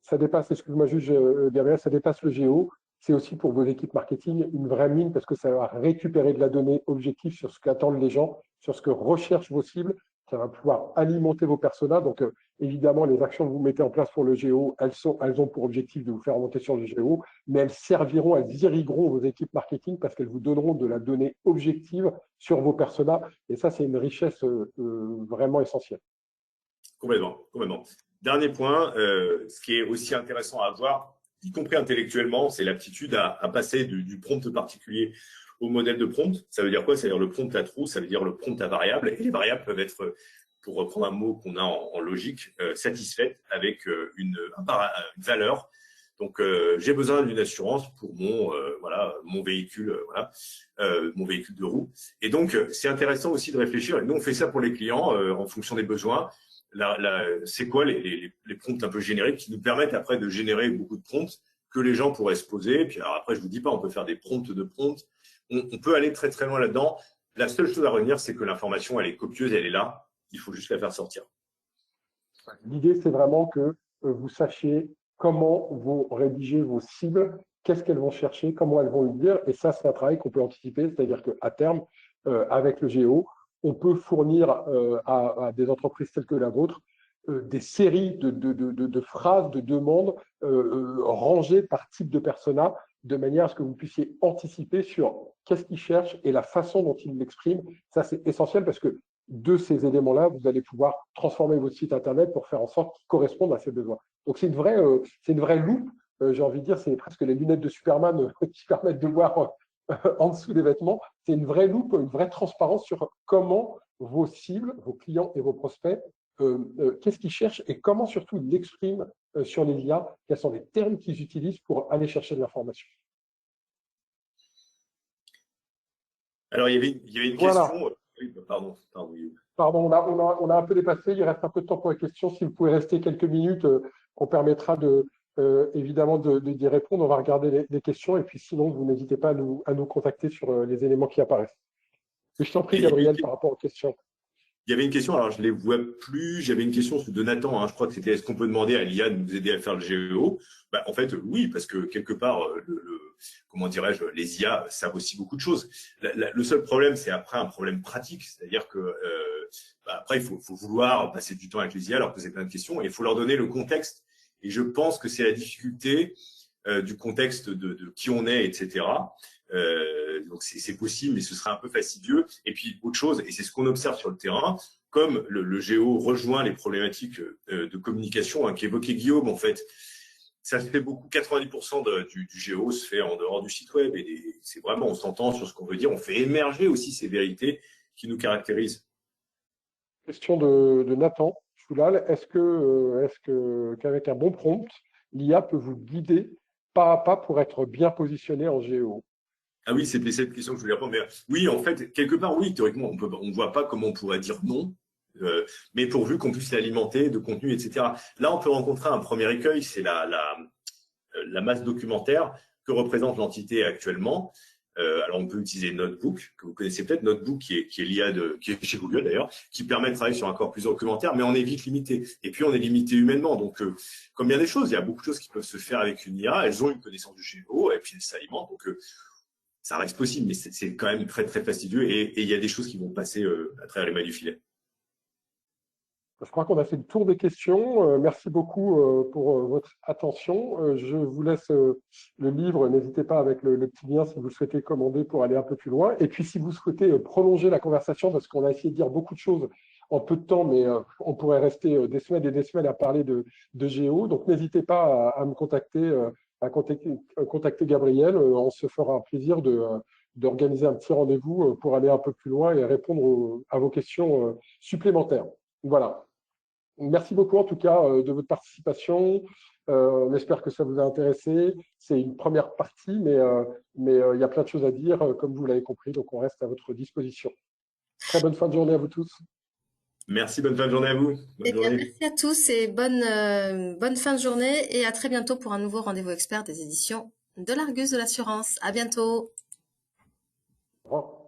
Ça dépasse, excuse-moi juste, Gabriel, ça dépasse le géo. C'est aussi pour vos équipes marketing une vraie mine parce que ça va récupérer de la donnée objective sur ce qu'attendent les gens, sur ce que recherchent vos cibles. Ça va pouvoir alimenter vos personas. Donc, évidemment, les actions que vous mettez en place pour le géo, elles ont pour objectif de vous faire remonter sur le géo, mais elles serviront, elles irrigueront vos équipes marketing parce qu'elles vous donneront de la donnée objective sur vos personas. Et ça, c'est une richesse vraiment essentielle. Complètement, complètement. Dernier point, ce qui est aussi intéressant à voir, y compris intellectuellement, c'est l'aptitude à passer du prompt particulier au modèle de prompt. Ça veut dire quoi? Ça veut dire le prompt à trous, ça veut dire le prompt à variable. Et les variables peuvent être, pour reprendre un mot qu'on a en logique, satisfaites avec une valeur. Donc, j'ai besoin d'une assurance pour mon véhicule, mon véhicule de roue. Et donc, c'est intéressant aussi de réfléchir. Et nous, on fait ça pour les clients en fonction des besoins. C'est quoi les prompts un peu génériques qui nous permettent après de générer beaucoup de prompts que les gens pourraient se poser. Puis alors après, je vous dis pas, on peut faire des prompts de prompts. On peut aller très très loin là-dedans. La seule chose à retenir, c'est que l'information, elle est copieuse, elle est là. Il faut juste la faire sortir. L'idée, c'est vraiment que vous sachiez comment vous rédigez vos cibles, qu'est-ce qu'elles vont chercher, comment elles vont le dire. Et ça, c'est un travail qu'on peut anticiper. C'est-à-dire qu'à terme, avec le géo, on peut fournir à des entreprises telles que la vôtre des séries de phrases, de demandes rangées par type de persona, de manière à ce que vous puissiez anticiper sur qu'est-ce qu'ils cherchent et la façon dont ils l'expriment. Ça, c'est essentiel parce que de ces éléments-là, vous allez pouvoir transformer votre site Internet pour faire en sorte qu'il corresponde à ces besoins. Donc, c'est une vraie loupe. J'ai envie de dire, c'est presque les lunettes de Superman qui permettent de voir en dessous des vêtements. C'est une vraie loupe, une vraie transparence sur comment vos cibles, vos clients et vos prospects qu'est-ce qu'ils cherchent et comment surtout ils l'expriment sur les IA, quels sont les termes qu'ils utilisent pour aller chercher de l'information. Alors, il y avait une Voilà. question. Oui, pardon, oui. Pardon, on a un peu dépassé. Il reste un peu de temps pour les questions. Si vous pouvez rester quelques minutes, on permettra évidemment d'y répondre. On va regarder les questions et puis sinon, vous n'hésitez pas à nous contacter sur les éléments qui apparaissent. Et je t'en prie, Et Gabriel, par rapport aux questions. il y avait une question, alors je ne les vois plus. J'avais une question de Nathan, hein, je crois que c'était est-ce qu'on peut demander à l'IA de nous aider à faire le GEO? Bah, en fait, oui, parce que quelque part, comment dirais-je, les IA savent aussi beaucoup de choses. Le seul problème, c'est après un problème pratique, c'est-à-dire que après, il faut vouloir passer du temps avec les IA, leur poser plein de questions, et il faut leur donner le contexte. Et je pense que c'est la difficulté du contexte de qui on est, etc. Donc c'est possible, mais ce sera un peu fastidieux. Et puis autre chose, et c'est ce qu'on observe sur le terrain, comme le géo rejoint les problématiques de communication hein, qu'évoquait Guillaume, en fait, ça se fait beaucoup. 90% du géo se fait en dehors du site web, et c'est vraiment, on s'entend sur ce qu'on veut dire, on fait émerger aussi ces vérités qui nous caractérisent. Question de Nathan Choulal. Qu'avec un bon prompt, l'IA peut vous guider pas à pas pour être bien positionné en géo? Ah oui, c'était cette question que je voulais répondre. Mais oui, en fait, quelque part, oui, théoriquement, on ne voit pas comment on pourrait dire non, mais pourvu qu'on puisse l'alimenter de contenu, etc. Là, on peut rencontrer un premier écueil, c'est la masse documentaire que représente l'entité actuellement. Alors, on peut utiliser Notebook, que vous connaissez peut-être, Notebook qui est l'IA qui est chez Google d'ailleurs, qui permet de travailler sur un corpus documentaire, mais on est vite limité. Et puis, on est limité humainement. Donc, comme bien des choses, il y a beaucoup de choses qui peuvent se faire avec une IA. Elles ont une connaissance du géo et puis elles s'alimentent. Donc, ça reste possible, mais c'est quand même très, très fastidieux et il y a des choses qui vont passer à travers les mailles du filet. Je crois qu'on a fait le tour des questions. Merci beaucoup pour votre attention. Je vous laisse le livre. N'hésitez pas avec le petit lien si vous souhaitez commander pour aller un peu plus loin. Et puis, si vous souhaitez prolonger la conversation, parce qu'on a essayé de dire beaucoup de choses en peu de temps, mais on pourrait rester des semaines et des semaines à parler de Géo. Donc, n'hésitez pas à me contacter, contacter Gabriel. On se fera un plaisir d'organiser un petit rendez-vous pour aller un peu plus loin et répondre à vos questions supplémentaires. Voilà. Merci beaucoup en tout cas de votre participation. On espère que ça vous a intéressé. C'est une première partie, mais il y a plein de choses à dire, comme vous l'avez compris, donc on reste à votre disposition. Très bonne fin de journée à vous tous. Merci, bonne fin de journée à vous. Bonne Eh bien, journée. merci à tous et bonne fin de journée et à très bientôt pour un nouveau rendez-vous expert des éditions de l'Argus de l'assurance. À bientôt. Au revoir.